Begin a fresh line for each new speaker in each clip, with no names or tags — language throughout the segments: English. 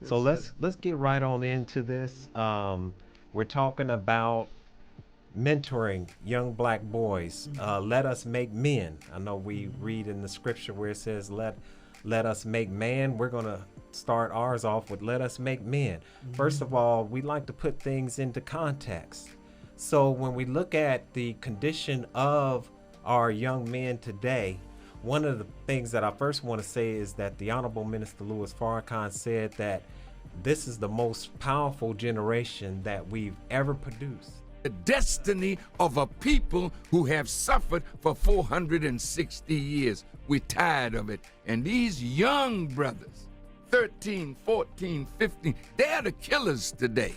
So let's get right on into this. We're talking about mentoring young black boys. Let us make men. I know we read in the scripture where it says let us make man. We're gonna start ours off with let us make men. First of all, we like to put things into context. So when we look at the condition of our young men today, one of the things that I first want to say is that the Honorable Minister Louis Farrakhan said that this is the most powerful generation that we've ever produced.
The destiny of a people who have suffered for 460 years. We're tired of it. And these young brothers, 13, 14, 15, they're the killers today.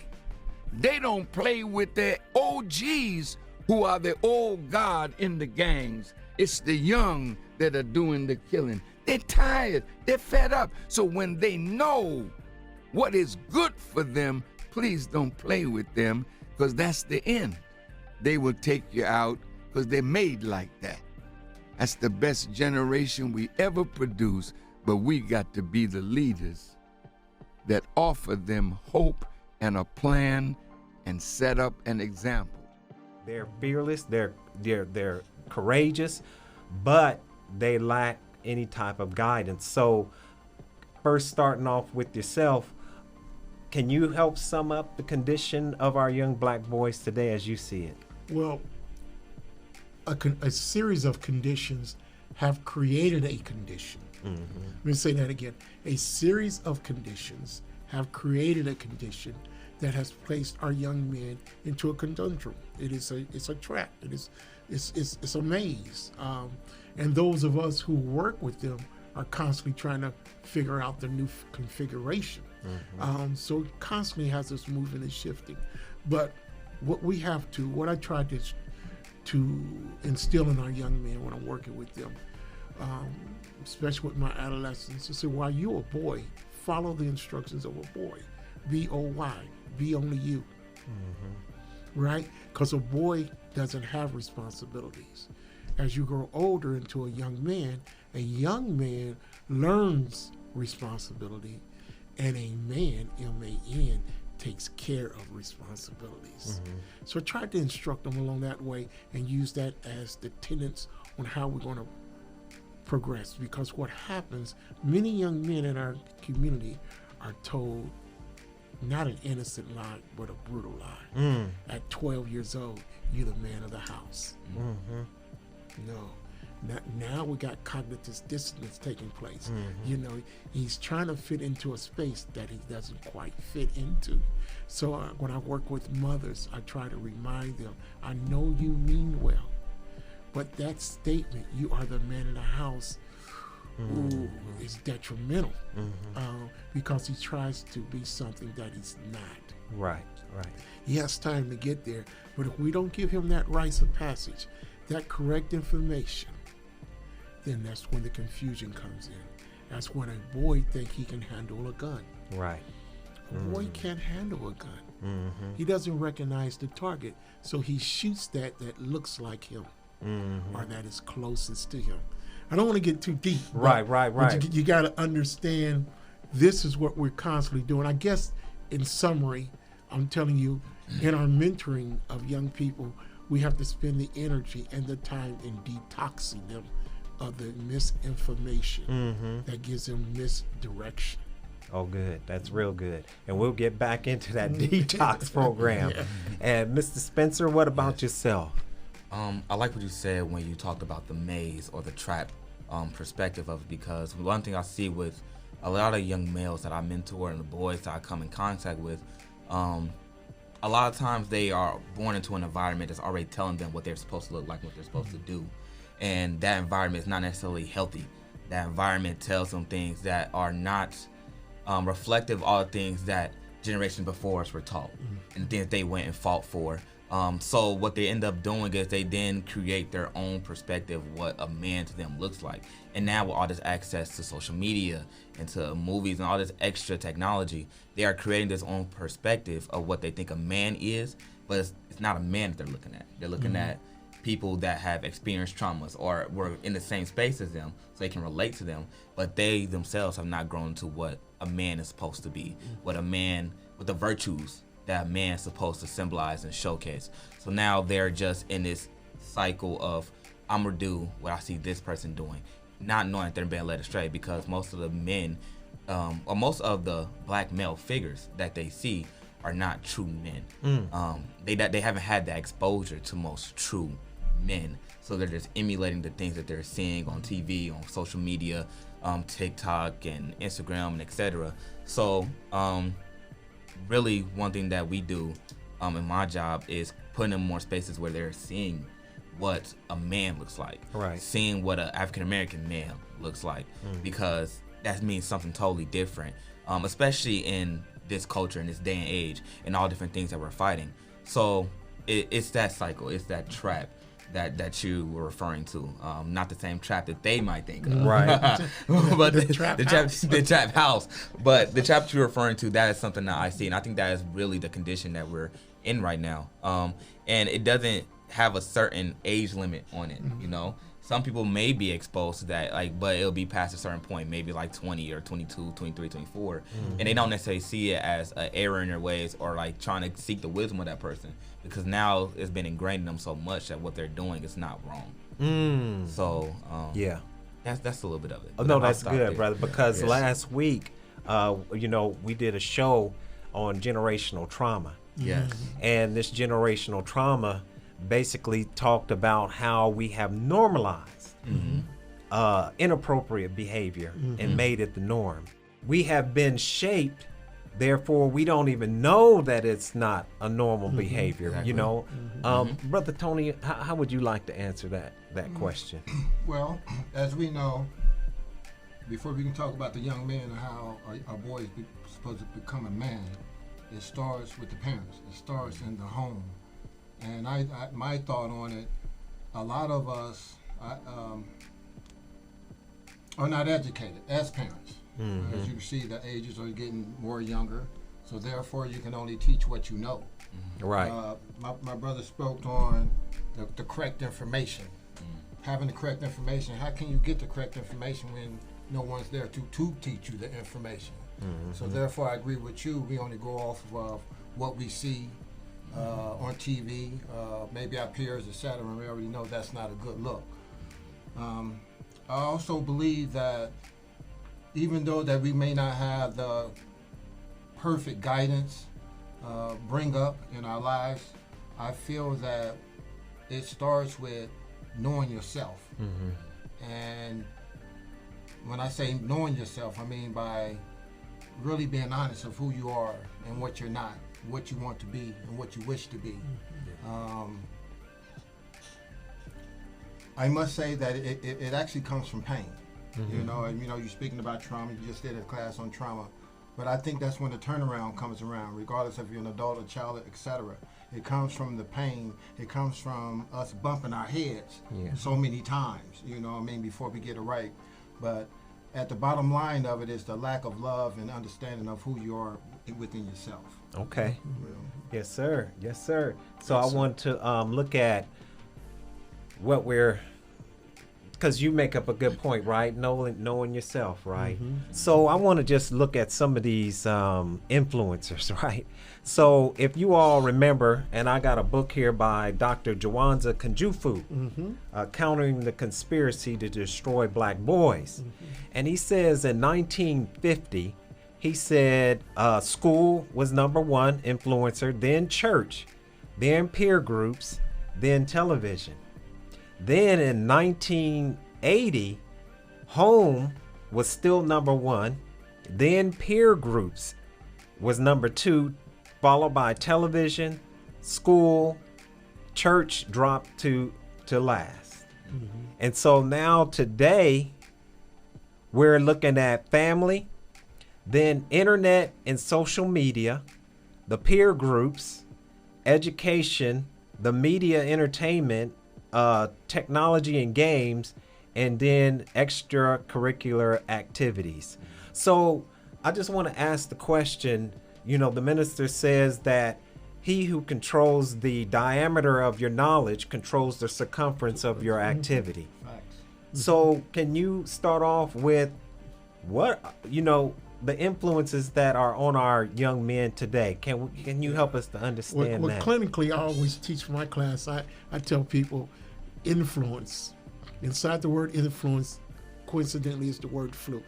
They don't play with their OGs who are the old guard in the gangs. It's the young that are doing the killing. They're tired. They're fed up. So when they know what is good for them, please don't play with them, because that's the end. They will take you out because they're made like that. That's the best generation we ever produced, but we got to be the leaders that offer them hope and a plan and set up an example.
They're fearless, they're courageous, but they lack any type of guidance. So first, starting off with yourself, can you help sum up the condition of our young black boys today as you see it?
Well, a series of conditions have created a condition. Let me say that again. A series of conditions have created a condition that has placed our young men into a conundrum. It's a trap. It's a maze. And those of us who work with them are constantly trying to figure out the new configuration. So it constantly has us moving and shifting. But what I try to instill in our young men when I'm working with them, especially with my adolescents, to say, while you're a boy, follow the instructions of a boy. B-O-Y, be only you. Right? Because a boy doesn't have responsibilities. As you grow older into a young man learns responsibility, and a man, M-A-N, takes care of responsibilities. So I tried to instruct them along that way and use that as the tenets on how we're going to progress. Because what happens, many young men in our community are told not an innocent lie, but a brutal lie. At 12 years old, you're the man of the house. No. Now we got cognitive dissonance taking place. You know, he's trying to fit into a space that he doesn't quite fit into. So when I work with mothers, I try to remind them, I know you mean well, but that statement, you are the man in the house, is detrimental because he tries to be something that he's not.
Right.
He has time to get there, but if we don't give him that rites of passage, that correct information, then that's when the confusion comes in. That's when a boy thinks he can handle a gun.
Right.
A boy can't handle a gun. He doesn't recognize the target, so he shoots that looks like him or that is closest to him. I don't want to get too deep.
Right.
But you got to understand this is what we're constantly doing. I guess in summary, I'm telling you, in our mentoring of young people, we have to spend the energy and the time in detoxing them of the misinformation that gives them misdirection.
Oh, good. That's real good. And we'll get back into that detox program. And Mr. Spencer, what about yourself?
I like what you said when you talked about the maze or the trap perspective of it, because one thing I see with a lot of young males that I mentor and the boys that I come in contact with, a lot of times they are born into an environment that's already telling them what they're supposed to look like, what they're supposed to do. And that environment is not necessarily healthy. That environment tells them things that are not reflective of all the things that generations before us were taught and things they went and fought for. So what they end up doing is they then create their own perspective of what a man to them looks like. And now with all this access to social media and to movies and all this extra technology, they are creating this own perspective of what they think a man is, but it's not a man that they're looking at. They're looking at people that have experienced traumas or were in the same space as them, so they can relate to them, but they themselves have not grown to what a man is supposed to be, what the virtues that a man is supposed to symbolize and showcase. So now they're just in this cycle of, I'm gonna do what I see this person doing, not knowing that they're being led astray, because most of the men, or most of the black male figures that they see are not true men. They haven't had that exposure to most true men, so they're just emulating the things that they're seeing on TV, on social media, TikTok and Instagram and etc. So really one thing that we do in my job is putting them in more spaces where they're seeing what a man looks like,
right?
Seeing what an African American man looks like, because that means something totally different, especially in this culture, in this day and age, and all different things that we're fighting. So it's that cycle, it's that trap that you were referring to, not the same trap that they might think of,
right?
But the
trap
house. But the trap you're referring to, that is something that I see, and I think that is really the condition that we're in right now. And it doesn't have a certain age limit on it, you know. Some people may be exposed to that, but it'll be past a certain point, maybe like 20 or 22, 23, 24, and they don't necessarily see it as an error in their ways, or like trying to seek the wisdom of that person, because now it's been ingrained in them so much that what they're doing is not wrong. So
yeah,
that's a little bit of it.
Oh, no, that's good, brother, because last week, we did a show on generational trauma.
Yes.
And this generational trauma basically talked about how we have normalized inappropriate behavior and made it the norm. We have been shaped, therefore we don't even know that it's not a normal behavior.
Exactly.
You know, Brother Tony, how would you like to answer that question?
Well, as we know, before we can talk about the young man and how a boy is supposed to become a man, it starts with the parents. It starts in the home. And my thought on it, a lot of us are not educated as parents. As you can see, the ages are getting more younger, so therefore you can only teach what you know.
Right.
My brother spoke on the correct information. Having the correct information, how can you get the correct information when no one's there to teach you the information? So therefore I agree with you, we only go off of what we see on TV, maybe our peers, etc., and we already know that's not a good look. I also believe that even though that we may not have the perfect guidance bring up in our lives, I feel that it starts with knowing yourself. And when I say knowing yourself, I mean by really being honest of who you are and what you're not, what you want to be and what you wish to be. I must say that it actually comes from pain. You know, and you're speaking about trauma, you just did a class on trauma, but I think that's when the turnaround comes around, regardless if you're an adult, a child, etc. It comes from the pain, it comes from us bumping our heads so many times, before we get it right. But at the bottom line of it is the lack of love and understanding of who you are within yourself.
Okay. Yes, sir. Yes, sir. So I want to look at what because you make up a good point, right? Knowing yourself, right? So I want to just look at some of these influencers, right? So if you all remember, and I got a book here by Dr. Jawanza Kunjufu, Countering the Conspiracy to Destroy Black Boys. And he says in 1950, he said school was number one influencer, then church, then peer groups, then television. Then in 1980, home was still number one, then peer groups was number two, followed by television, school, church dropped to last. And so now today, we're looking at family, then internet and social media, the peer groups, education, the media entertainment, technology and games, and then extracurricular activities. So I just want to ask the question, the minister says that he who controls the diameter of your knowledge controls the circumference of your activity.
Facts.
So can you start off with what, the influences that are on our young men today? Can you help us to understand
Well,
that?
clinically, I always teach my class. I tell people influence. Inside the word influence, coincidentally, is the word flu.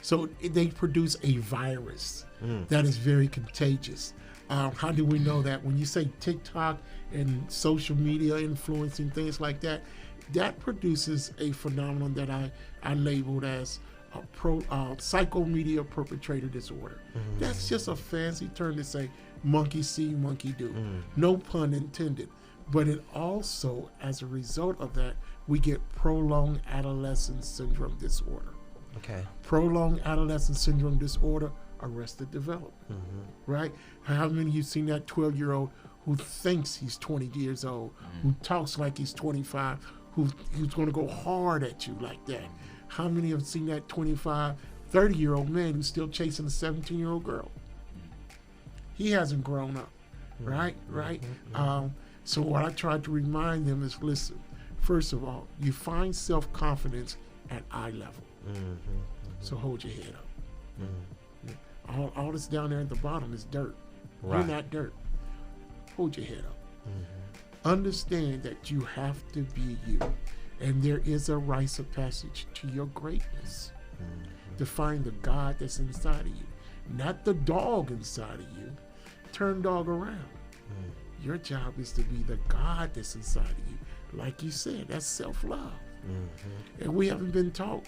So they produce a virus that is very contagious. How do we know that? When you say TikTok and social media influencing things like that, that produces a phenomenon that I labeled as psychomedia perpetrator disorder. That's just a fancy term to say monkey see, monkey do. No pun intended. But it also, as a result of that, we get prolonged adolescent syndrome disorder.
Okay.
Prolonged adolescent syndrome disorder, arrested development, right? How many of you seen that 12-year-old who thinks he's 20 years old, who talks like he's 25, who's going to go hard at you like that? How many have seen that 25, 30-year-old man who's still chasing a 17-year-old girl? He hasn't grown up, right? So what I try to remind them is, listen, first of all, you find self-confidence at eye level. So hold your head up. All that's down there at the bottom is dirt.
Right.
You're not dirt. Hold your head up. Understand that you have to be you. And there is a rites of passage to your greatness. To find the God that's inside of you. Not the dog inside of you. Turn dog around. Your job is to be the God that's inside of you. Like you said, that's self-love. And we haven't been taught,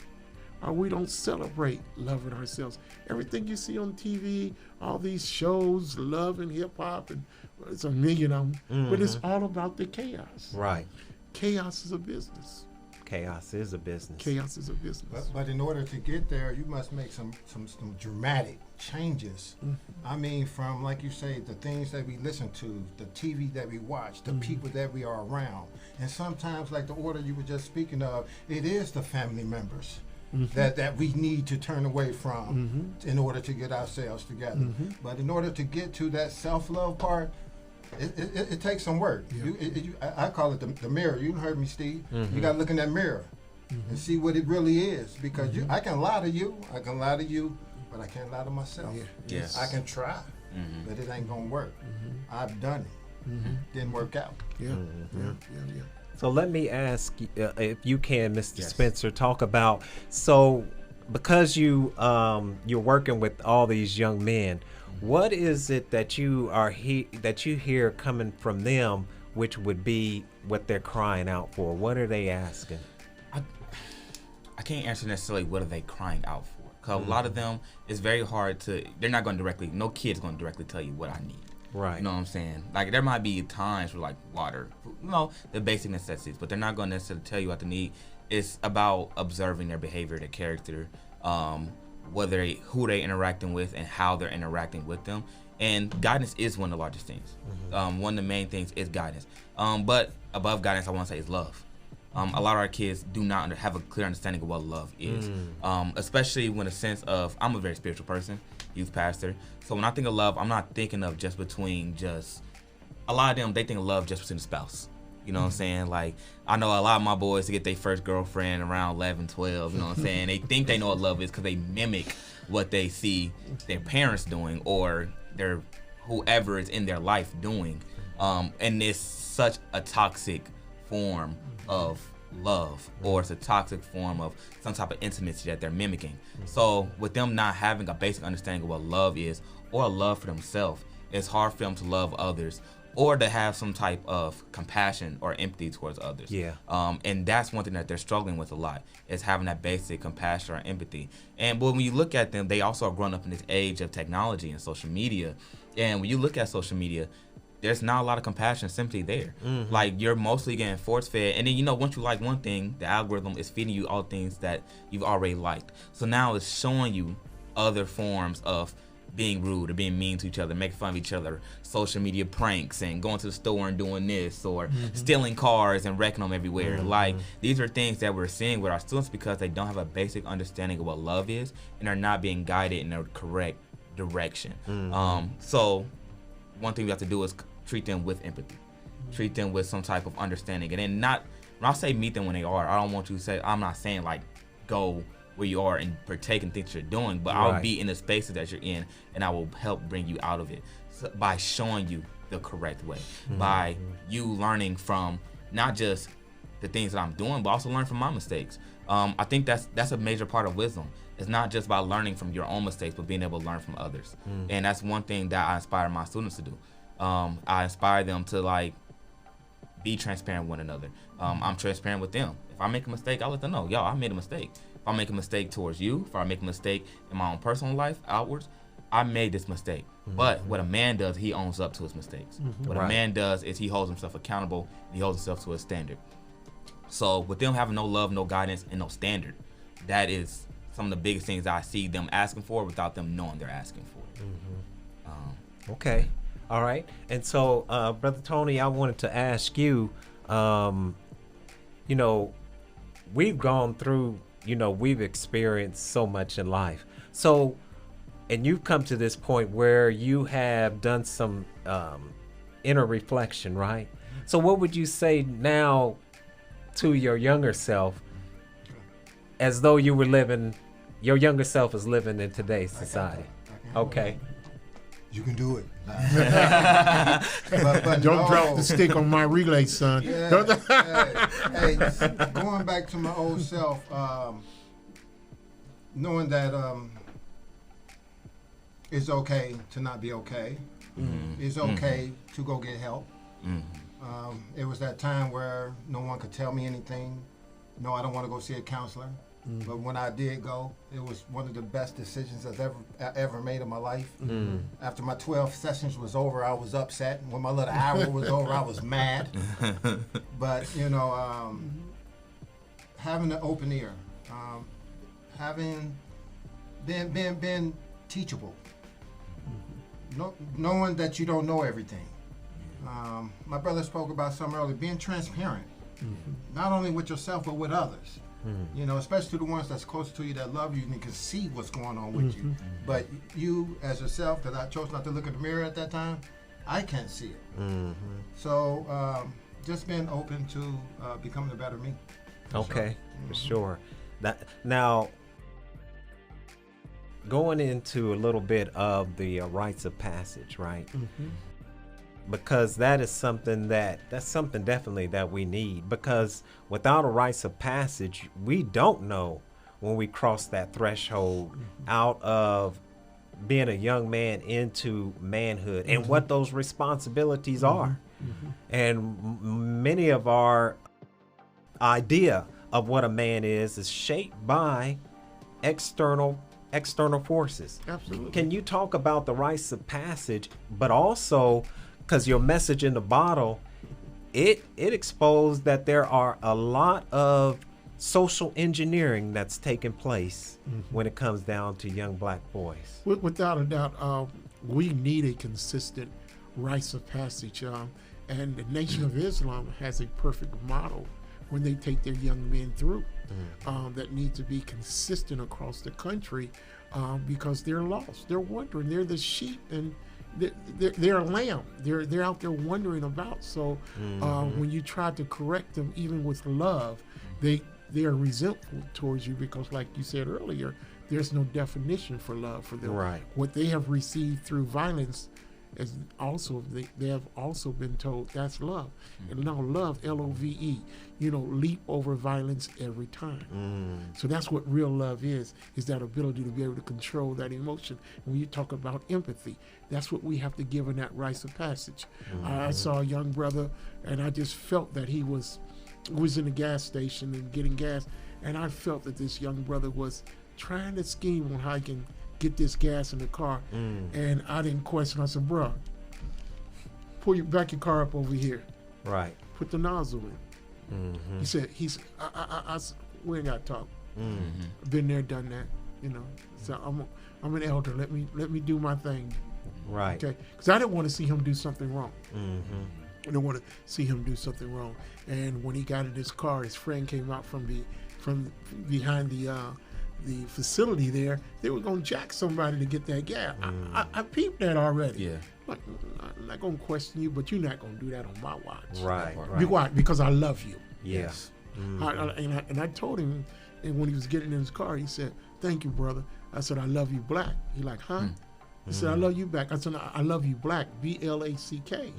or we don't celebrate loving ourselves. Everything you see on TV, all these shows, love and hip-hop, and it's a million of them, but it's all about the chaos.
Right.
Chaos is a business.
Chaos is a business.
Chaos is a business.
But in order to get there, you must make some dramatic changes. I mean, from, like you say, the things that we listen to, the TV that we watch, the people that we are around. And sometimes, like the order you were just speaking of, it is the family members that we need to turn away from in order to get ourselves together. But in order to get to that self-love part, it takes some work.
Yeah.
I call it the mirror. You heard me, Steve. You got to look in that mirror and see what it really is. Because I can lie to you, but I can't lie to myself.
Yes.
I can try, but it ain't gonna work. I've done it. Didn't work out.
Yeah.
So let me ask, if you can, Mr.
Yes.
Spencer, talk about, so because you're working with all these young men, what is it that you hear coming from them, which would be what they're crying out for? What are they asking?
I can't answer necessarily what are they crying out for. Because a lot of them, it's very hard to, they're not going to directly, no kid's going to directly tell you what I need.
Right.
You know what I'm saying? Like, there might be times for, like, water, the basic necessities, but they're not going to necessarily tell you what they need. It's about observing their behavior, their character, who they're interacting with and how they're interacting with them. And guidance is one of the largest things. One of the main things is guidance. But above guidance, I want to say is love. A lot of our kids do not have a clear understanding of what love is, especially when a sense of, I'm a very spiritual person, youth pastor. So when I think of love, I'm not thinking of just between a lot of them, they think of love just between the spouse. You know what I'm saying? Like, I know a lot of my boys to get their first girlfriend around 11, 12, you know what I'm saying? They think they know what love is because they mimic what they see their parents doing or their whoever is in their life doing. And it's such a toxic form of love, or it's a toxic form of some type of intimacy that they're mimicking. So with them not having a basic understanding of what love is or a love for themselves, it's hard for them to love others or to have some type of compassion or empathy towards others.
Yeah.
And that's one thing that they're struggling with a lot, is having that basic compassion or empathy. And when you look at them, they also are growing up in this age of technology and social media. And when you look at social media, there's not a lot of compassion simply there. Like, you're mostly getting force-fed. And then, once you like one thing, the algorithm is feeding you all things that you've already liked. So now it's showing you other forms of being rude or being mean to each other, making fun of each other, social media pranks and going to the store and doing this, or stealing cars and wrecking them everywhere. Like, these are things that we're seeing with our students because they don't have a basic understanding of what love is and are not being guided in the correct direction. So one thing we have to do is treat them with empathy, treat them with some type of understanding, and then not. When I say meet them when they are, I don't want you to say. I'm not saying like go where you are and partake in things you're doing, but I'll be in the spaces that you're in, and I will help bring you out of it by showing you the correct way, by you learning from not just the things that I'm doing, but also learn from my mistakes. I think that's a major part of wisdom. It's not just about learning from your own mistakes, but being able to learn from others. And that's one thing that I inspire my students to do. I inspire them to like be transparent with one another. I'm transparent with them. If I make a mistake, I'll let them know, yo, I made a mistake. If I make a mistake towards you, if I make a mistake in my own personal life, outwards, I made this mistake. But what a man does, he owns up to his mistakes. What a man does is he holds himself accountable, and he holds himself to a standard. So with them having no love, no guidance, and no standard, that is some of the biggest things I see them asking for without them knowing they're asking for.
Okay. All right. And so, Brother Tony, I wanted to ask you, you know, we've gone through, you know, we've experienced so much in life. So, and you've come to this point where you have done some inner reflection, right? So what would you say now to your younger self, as though you were living, your younger self is living in today's society? Okay.
You can do it.
But don't drop the stick on my relay, son.
Hey, going back to my old self, knowing that it's okay to not be okay. It's okay to go get help. It was that time where no one could tell me anything. No, I don't want to go see a counselor. But when I did go, it was one of the best decisions I ever made in my life. After my 12 sessions was over, I was upset. When my little hour was over, I was mad. But, you know, having an open ear, having been teachable, knowing that you don't know everything. My brother spoke about something earlier, being transparent, not only with yourself, but with others. You know, especially the ones that's close to you that love you and can see what's going on with you. But you, as yourself, that I chose not to look in the mirror at that time, I can't see it. So just being open to becoming a better me.
Okay, for sure. Now, going into a little bit of the rites of passage, right? Because that is something definitely that we need, because without a rites of passage, we don't know when we cross that threshold out of being a young man into manhood and what those responsibilities are. And many of our idea of what a man is shaped by external forces.
Absolutely.
Can you talk about the rites of passage, but also, because your message in the bottle, it exposed that there are a lot of social engineering that's taking place when it comes down to young black boys?
Without a doubt, we need a consistent rites of passage. And the Nation of Islam has a perfect model when they take their young men through that need to be consistent across the country because they're lost. They're wandering. They're the sheep, and they're a lamb. They're out there wandering about. So when you try to correct them, even with love, they are resentful towards you because, like you said earlier, there's no definition for love for them.
Right.
What they have received through violence is also they have also been told that's love. And now love, L-O-V-E, leap over violence every time. So that's what real love is that ability to be able to control that emotion. And when you talk about empathy, that's what we have to give in that rites of passage. I saw a young brother, and I just felt that he was in a gas station and getting gas, and I felt that this young brother was trying to scheme on how he can get this gas in the car. And I didn't question. I said, bro, back your car up over here.
Right.
Put the nozzle in. He said, we ain't got to talk. Been there, done that, So I'm an elder. Let me do my thing.
Right.
Okay. Because I didn't want to see him do something wrong. I didn't want to see him do something wrong. And when he got in his car, his friend came out from behind the facility there. They were going to jack somebody to get that gas. I peeped that already.
Yeah.
Like, I'm not gonna question you, but you're not gonna do that on my watch.
Right.
Why? Because I love you.
Yes.
And I told him, and when he was getting in his car, he said, "Thank you, brother." I said, "I love you, black." He like, "Huh?" He said, "I love you back." I said, "I love you, black." BLACK.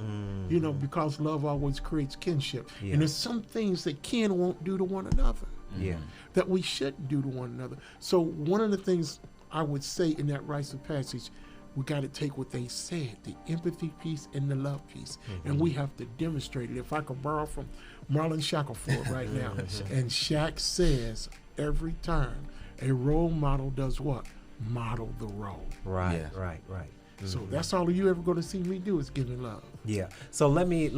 You know, because love always creates kinship.
Yeah.
And there's some things that kin won't do to one another.
Yeah.
That we shouldn't do to one another. So one of the things I would say in that rites of passage, we got to take what they said, the empathy piece and the love piece, and we have to demonstrate it. If I could borrow from Marlon Shackelford right now, and Shaq says every time a role model does what? Model the role.
Right.
Yeah.
Right.
So that's all you ever going to see me do is giving love.
Yeah. So let me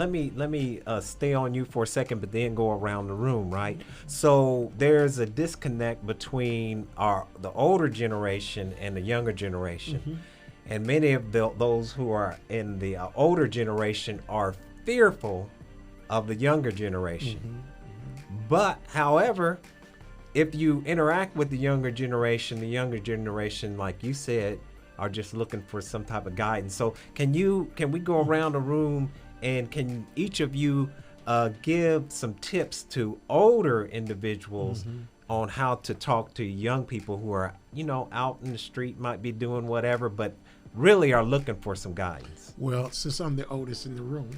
stay on you for a second, but then go around the room, right? So there's a disconnect between the older generation and the younger generation, and many of those who are in the older generation are fearful of the younger generation. But however, if you interact with the younger generation, like you said, are just looking for some type of guidance. So can we go around the room, and can each of you give some tips to older individuals on how to talk to young people who are, out in the street, might be doing whatever, but really are looking for some guidance?
Well, since I'm the oldest in the room,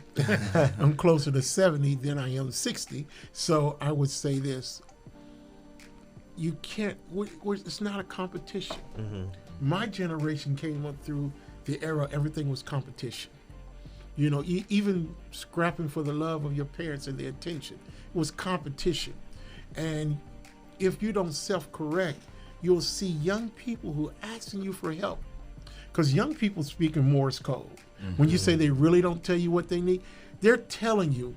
I'm closer to 70 than I am 60. So I would say this. You can't, it's not a competition. My generation came up through the era everything was competition. Even scrapping for the love of your parents and their attention was competition. And if you don't self-correct, you'll see young people who are asking you for help. Because young people speak in Morse code. When you say they really don't tell you what they need, they're telling you,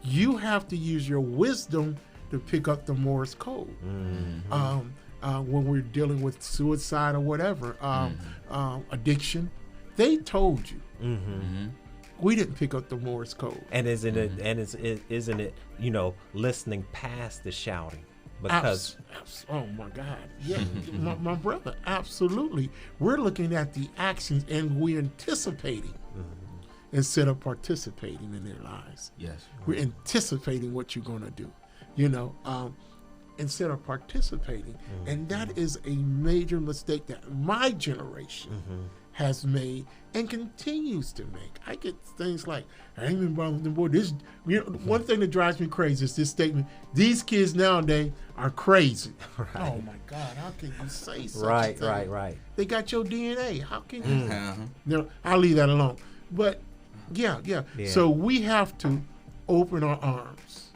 you have to use your wisdom to pick up the Morse code. When we're dealing with suicide or whatever, addiction, they told you. We didn't pick up the Morse code.
And isn't it listening past the shouting? Because
oh my God, yeah, my brother, absolutely. We're looking at the actions and we're anticipating instead of participating in their lives.
Yes.
We're anticipating what you're going to do, instead of participating. And that is a major mistake that my generation has made and continues to make. I get things like, I ain't been bothering them, boy. One thing that drives me crazy is this statement: these kids nowadays are crazy. Right. Oh my God, how can you say such a thing?
Right.
They got your DNA. How can you? I'll leave that alone. But yeah. So we have to open our arms,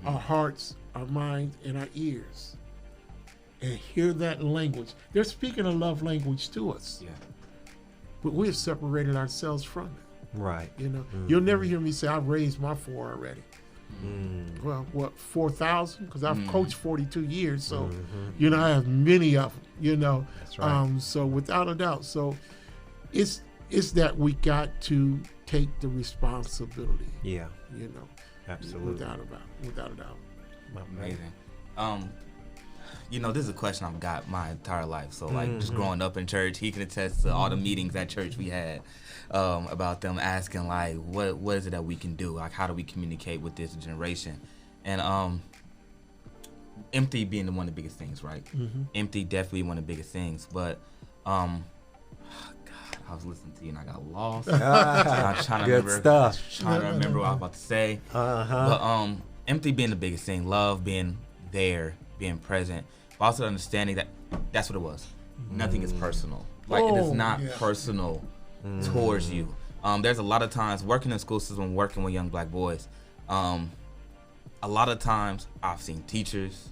our hearts, our minds, and our ears, and hear that language. They're speaking a love language to us.
Yeah.
But we have separated ourselves from it.
Right.
You'll never hear me say I've raised my 4 already. Well, what, 4,000? Because I've coached 42 years, so I have many of them.
That's right.
So without a doubt, so it's that we got to take the responsibility.
Yeah. Absolutely.
Without a doubt.
Amazing. This is a question I've got my entire life. So, just growing up in church, he can attest to all the meetings at church we had about them asking, what is it that we can do? How do we communicate with this generation? And empathy being one of the biggest things, right? Empathy definitely one of the biggest things. But, God, I was listening to you and I got lost. I was trying to remember what I was about to say. But empathy being the biggest thing, love being there, being present, but also understanding that that's what it was. Nothing is personal. It is not personal towards you. There's a lot of times working in the school system, working with young black boys, a lot of times I've seen teachers,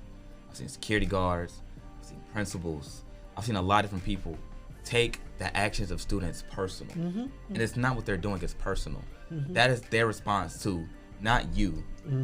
I've seen security guards, I've seen principals, I've seen a lot of different people take the actions of students personal. And it's not what they're doing, it's personal. That is their response to not you,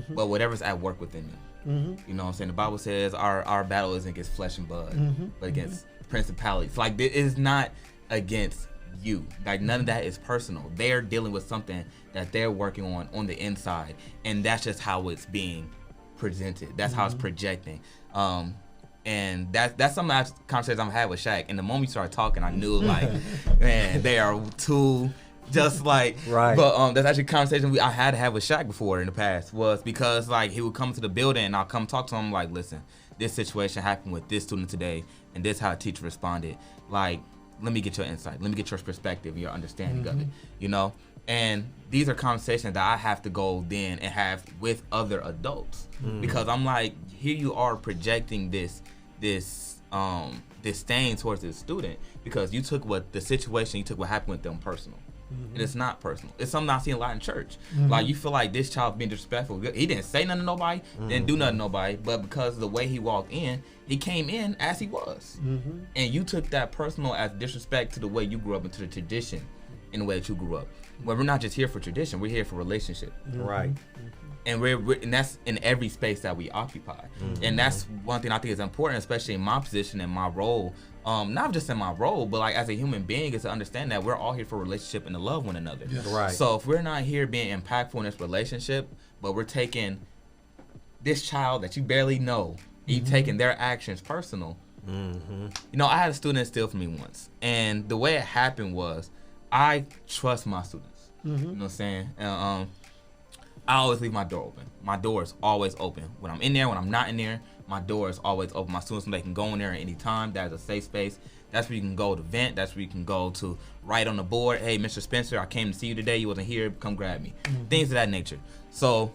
but whatever's at work within you. You know what I'm saying? The Bible says our battle isn't against flesh and blood, but against principalities. It is not against you. None of that is personal. They're dealing with something that they're working on the inside, and that's just how it's being presented. That's how it's projecting. And that's some conversations I've had with Shaq. And the moment you started talking, I knew man, they are two just like,
Right.
But that's actually a conversation I had to have with Shaq before in the past, was because like he would come to the building and I'll come talk to him like, listen, this situation happened with this student today and this how a teacher responded. Like, let me get your insight. Let me get your perspective, your understanding of it, you know? And these are conversations that I have to go then and have with other adults because I'm like, here you are projecting this disdain towards this student because you took what happened with them personal. And it's not personal. It's something I see a lot in church. Like, you feel like this child's being disrespectful. He didn't say nothing to nobody, didn't do nothing to nobody, but because of the way he walked in, he came in as he was. And you took that personal as disrespect to the way you grew up, into the tradition in the way that you grew up. Well, we're not just here for tradition, we're here for relationship.
Right.
And and that's in every space that we occupy. And that's one thing I think is important, especially in my position and my role. Not just in my role, but like as a human being, is to understand that we're all here for a relationship and to love one another.
Yes.
Right.
So if we're not here being impactful in this relationship, but we're taking this child that you barely know, you taking their actions personal. You know, I had a student steal from me once, and the way it happened was, I trust my students. You know what I'm saying? And, I always leave my door open. My door is always open. When I'm in there, when I'm not in there, my door is always open. My students, they can go in there at any time. That is a safe space. That's where you can go to vent. That's where you can go to write on the board, hey, Mr. Spencer, I came to see you today. You wasn't here. Come grab me. Things of that nature. So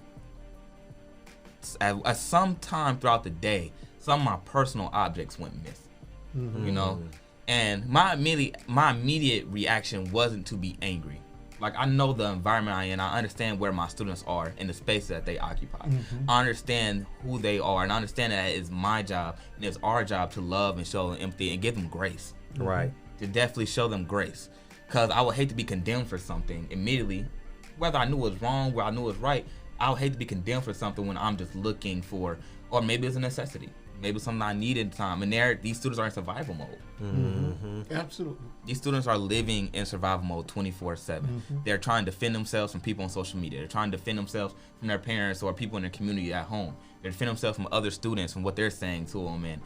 at some time throughout the day, some of my personal objects went missing. You know? And my immediate reaction wasn't to be angry. Like, I know the environment I'm in. I understand where my students are in the space that they occupy. I understand who they are, and I understand that it's my job and it's our job to love and show them empathy and give them grace.
Right.
To definitely show them grace. Because I would hate to be condemned for something immediately, whether I knew it was wrong, whether I knew it was right. I would hate to be condemned for something when I'm just looking for, or maybe it's a necessity. Maybe it's something I need at the time. And these students are in survival mode.
Absolutely.
These students are living in survival mode 24/7. They're trying to defend themselves from people on social media. They're trying to defend themselves from their parents or people in their community at home. They're defending themselves from other students, from what they're saying to them, and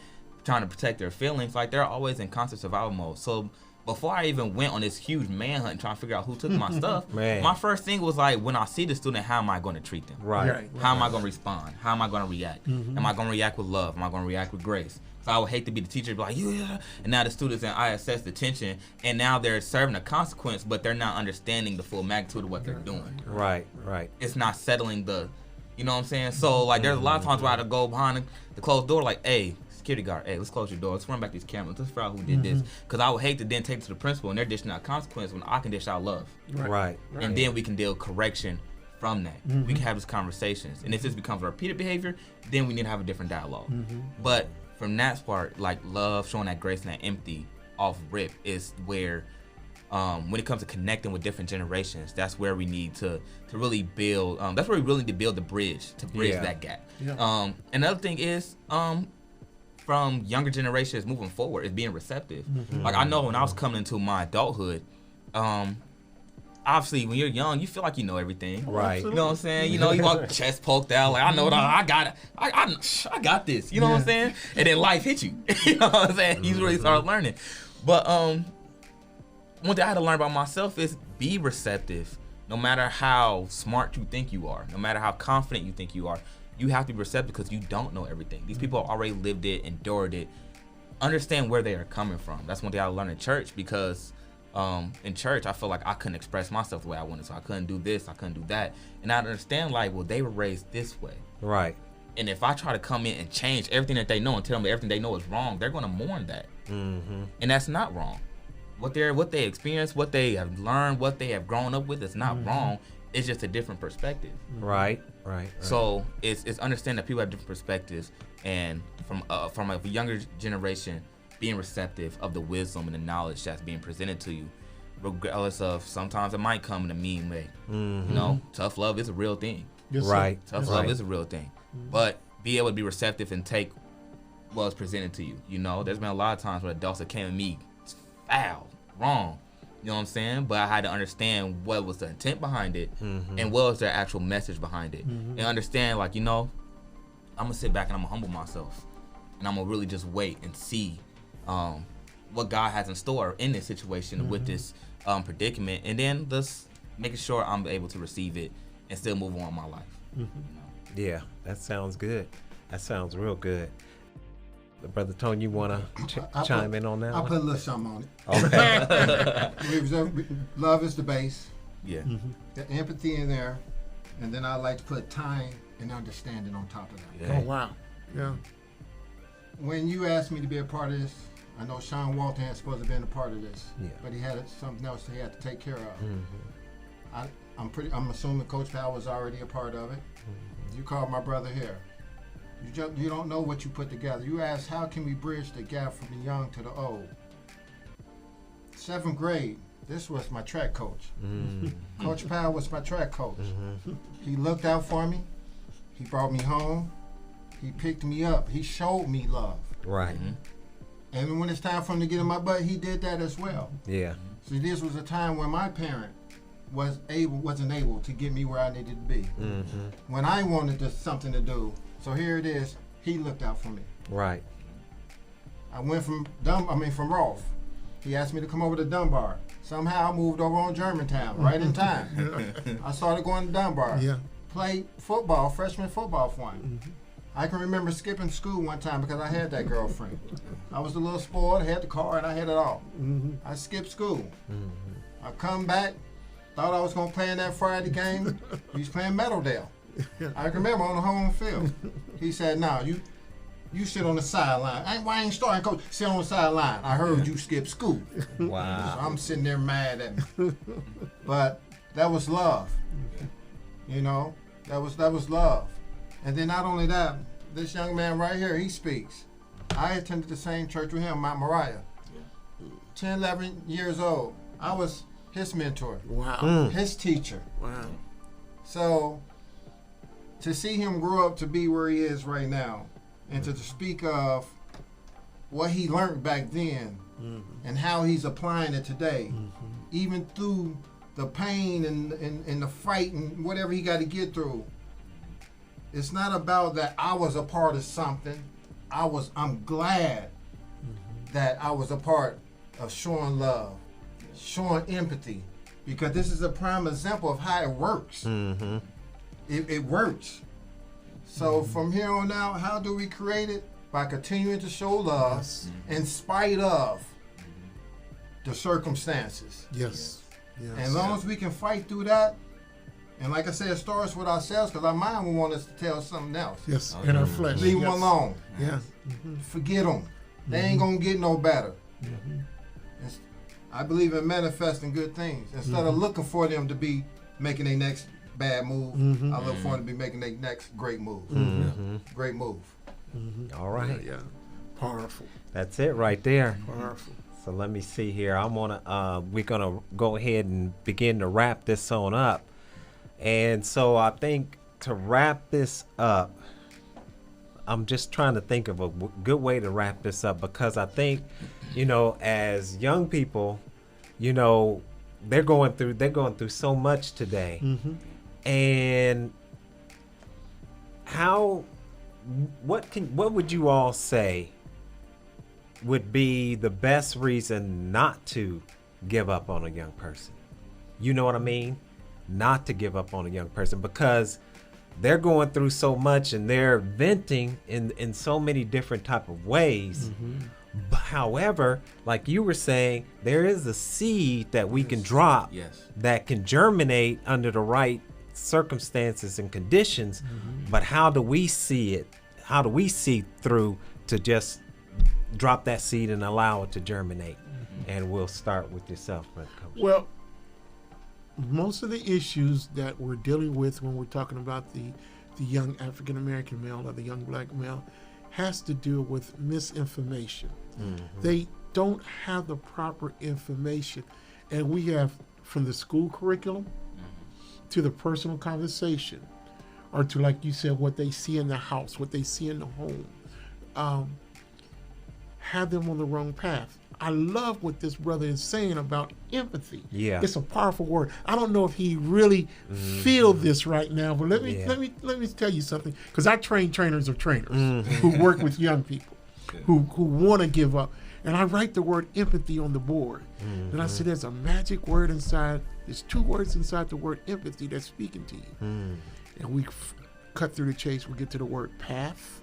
trying to protect their feelings. Like, they're always in constant survival mode. So before I even went on this huge manhunt trying to figure out who took my stuff, my first thing was like, when I see the student, how am I going to treat them?
Right.
How am I going to respond? How am I going to react? Am I going to react with love? Am I going to react with grace? So I would hate to be the teacher, be like, yeah. And now the students in ISS detention, and now they're serving a consequence, but they're not understanding the full magnitude of what they're doing.
Right.
It's not settling you know what I'm saying? So, like, there's a lot of times where I had to go behind the closed door, like, hey, security guard, hey, let's close your door. Let's run back these cameras. Let's figure out who did this. Because I would hate to then take it to the principal and they're dishing out consequence when I can dish out love.
Right.
And then we can deal correction from that. We can have these conversations. And if this becomes repeated behavior, then we need to have a different dialogue. But from that part, like, love, showing that grace and that empathy off rip is where, when it comes to connecting with different generations, that's where we need to really build, that's where we really need to build the bridge, to bridge that gap. Another thing is, from younger generations moving forward, is being receptive. Like, I know when I was coming into my adulthood, obviously when you're young, you feel like you know everything.
Right.
You know what I'm saying? You know, you walk chest poked out, like, I know it all. I got it. I got this. You know what I'm saying? And then life hit you. You know what I'm saying? You really start learning. But one thing I had to learn about myself is be receptive. No matter how smart you think you are, no matter how confident you think you are, you have to be receptive because you don't know everything. These people have already lived it, endured it. Understand where they are coming from. That's one thing I learned in church, because in church I feel like I couldn't express myself the way I wanted, so I couldn't do this, I couldn't do that. And I understand, like, well, they were raised this way.
Right.
And if I try to come in and change everything that they know and tell them everything they know is wrong, they're going to mourn that. And that's not wrong. What they experience, what they have learned, what they have grown up with is not wrong. It's just a different perspective.
Right.
So it's understand that people have different perspectives, and from a younger generation, being receptive of the wisdom and the knowledge that's being presented to you, regardless of, sometimes it might come in a mean way. You know, tough love is a real thing.
Yes,
Right.
Tough love is a real thing. But be able to be receptive and take what's presented to you. You know, there's been a lot of times where adults that came at me foul, wrong. You know what I'm saying? But I had to understand what was the intent behind it, and what was their actual message behind it. And understand, like, you know, I'm going to sit back and I'm going to humble myself. And I'm going to really just wait and see what God has in store in this situation with this predicament, and then just making sure I'm able to receive it and still move on in my life. You know?
Yeah, that sounds good. That sounds real good. Brother Tony, you want to chime in on that
I'll
one?
put a little something on it.
Okay.
Love is the base.
Yeah.
The empathy in there, and then I like to put time and understanding on top of that.
Yeah.
Oh, wow. Yeah.
When you asked me to be a part of this, I know Sean Walton had supposed to be a part of this, but he had something else he had to take care of. I'm assuming Coach Powell was already a part of it. You called my brother here. You don't know what you put together. You asked, how can we bridge the gap from the young to the old? 7th grade, this was my track coach. Coach Powell was my track coach. He looked out for me. He brought me home. He picked me up. He showed me love.
Right.
And when it's time for him to get in my butt, he did that as well.
Yeah.
So this was a time when my parent wasn't able to get me where I needed to be. When I wanted something to do, so here it is. He looked out for me.
Right.
I went from Rolfe. He asked me to come over to Dunbar. Somehow I moved over on Germantown right in time. I started going to Dunbar.
Yeah.
Played football, freshman football for him. I can remember skipping school one time because I had that girlfriend. I was a little spoiled, had the car, and I had it all. I skipped school. I come back, thought I was going to play in that Friday game. He was playing Meadowdale. I can remember on the home field. He said, "No, you sit on the sideline. Why ain't starting, coach? Sit on the sideline. I heard you skip school."
Wow.
So I'm sitting there mad at me. But that was love. You know, that was love. And then not only that, this young man right here, he speaks. I attended the same church with him, Mount Moriah. 10, 11 years old. I was his mentor.
Wow.
His teacher.
Wow.
So to see him grow up to be where he is right now, and to speak of what he learned back then and how he's applying it today, even through the pain and the fight and whatever he got to get through, it's not about that I was a part of something. I'm glad that I was a part of showing love, showing empathy, because this is a prime example of how it works. It works. So from here on out, how do we create it? By continuing to show love in spite of the circumstances.
Yes.
And as long as we can fight through that, and like I said, it starts with ourselves, because our mind will want us to tell something else.
Yes. In our flesh.
Leave them alone.
Yes.
Forget them. They ain't going to get no better. I believe in manifesting good things. Instead of looking for them to be making their next bad move, I look for them to be making their next great move. Great move.
All right.
Yeah. Powerful.
That's it right there.
Powerful.
So let me see here. We're gonna go ahead and begin to wrap this on up. And so I think to wrap this up, I'm just trying to think of a good way to wrap this up, because I think, as young people, they're going through so much today. And what would you all say would be the best reason not to give up on a young person? You know what I mean? Not to give up on a young person, because they're going through so much and they're venting in so many different type of ways. However, like you were saying, there is a seed that we can drop that can germinate under the right circumstances and conditions. But how do we see it? How do we see through to just drop that seed and allow it to germinate? And we'll start with yourself, Brother Coach.
Well, most of the issues that we're dealing with when we're talking about the young African American male or the young black male has to do with misinformation. They don't have the proper information. And we have, from the school curriculum to the personal conversation, or to, like you said, what they see in the house, what they see in the home, have them on the wrong path. I love what this brother is saying about empathy.
Yeah,
it's a powerful word. I don't know if he really feel this right now, but let me tell you something, because I train trainers of trainers who work with young people who want to give up. And I write the word empathy on the board. And I said, there's a magic word inside. There's 2 words inside the word empathy that's speaking to you. And we cut through the chase. We get to the word path.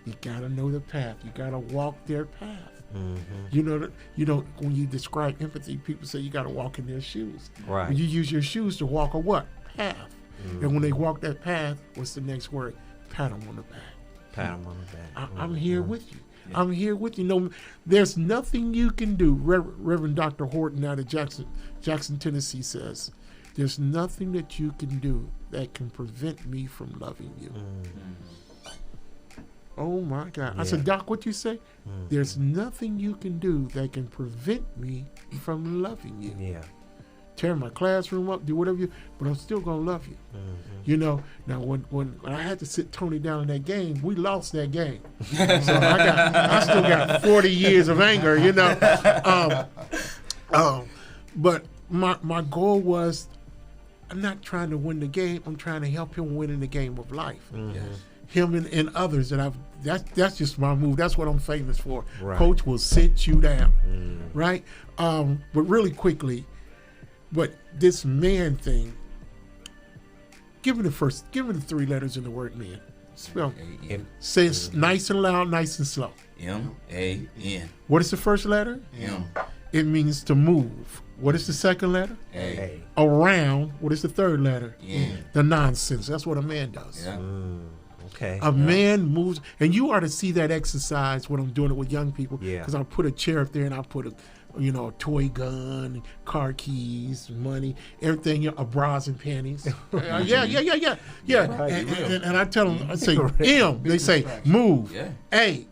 You gotta know the path. You gotta walk their path. You know, when you describe empathy, people say you gotta walk in their shoes.
Right.
When you use your shoes to walk a what? Path. And when they walk that path, what's the next word? Pat them on the back.
Pat them on the back.
I'm here with you. I'm here with you. No, there's nothing you can do. Reverend Dr. Horton out of Jackson, Tennessee says, there's nothing that you can do that can prevent me from loving you. Oh my God. I said, Doc, what you say? There's nothing you can do that can prevent me from loving you.
Yeah.
Tear my classroom up, do whatever you, but I'm still gonna love you. You know, now when I had to sit Tony down in that game, we lost that game. So I still got 40 years of anger, you know. But my goal was, I'm not trying to win the game, I'm trying to help him win in the game of life. Him and others that that's just my move. That's what I'm famous for.
Right.
Coach will sit you down. Right? But really quickly, but this man thing, give me the 3 letters in the word man. Spell. Say it nice and loud, nice and slow.
M-A-N.
What is the first letter?
M.
It means to move. What is the second letter?
A.
Around. What is the third letter?
N.
The nonsense. That's what a man does.
Yeah.
Okay.
A man moves, and you are to see that exercise when I'm doing it with young people.
Yeah.
Because I'll put a chair up there and I'll put a toy gun, car keys, money, everything, bras and panties. Yeah. And I tell them, I say, M. They say, move.
Yeah.
A,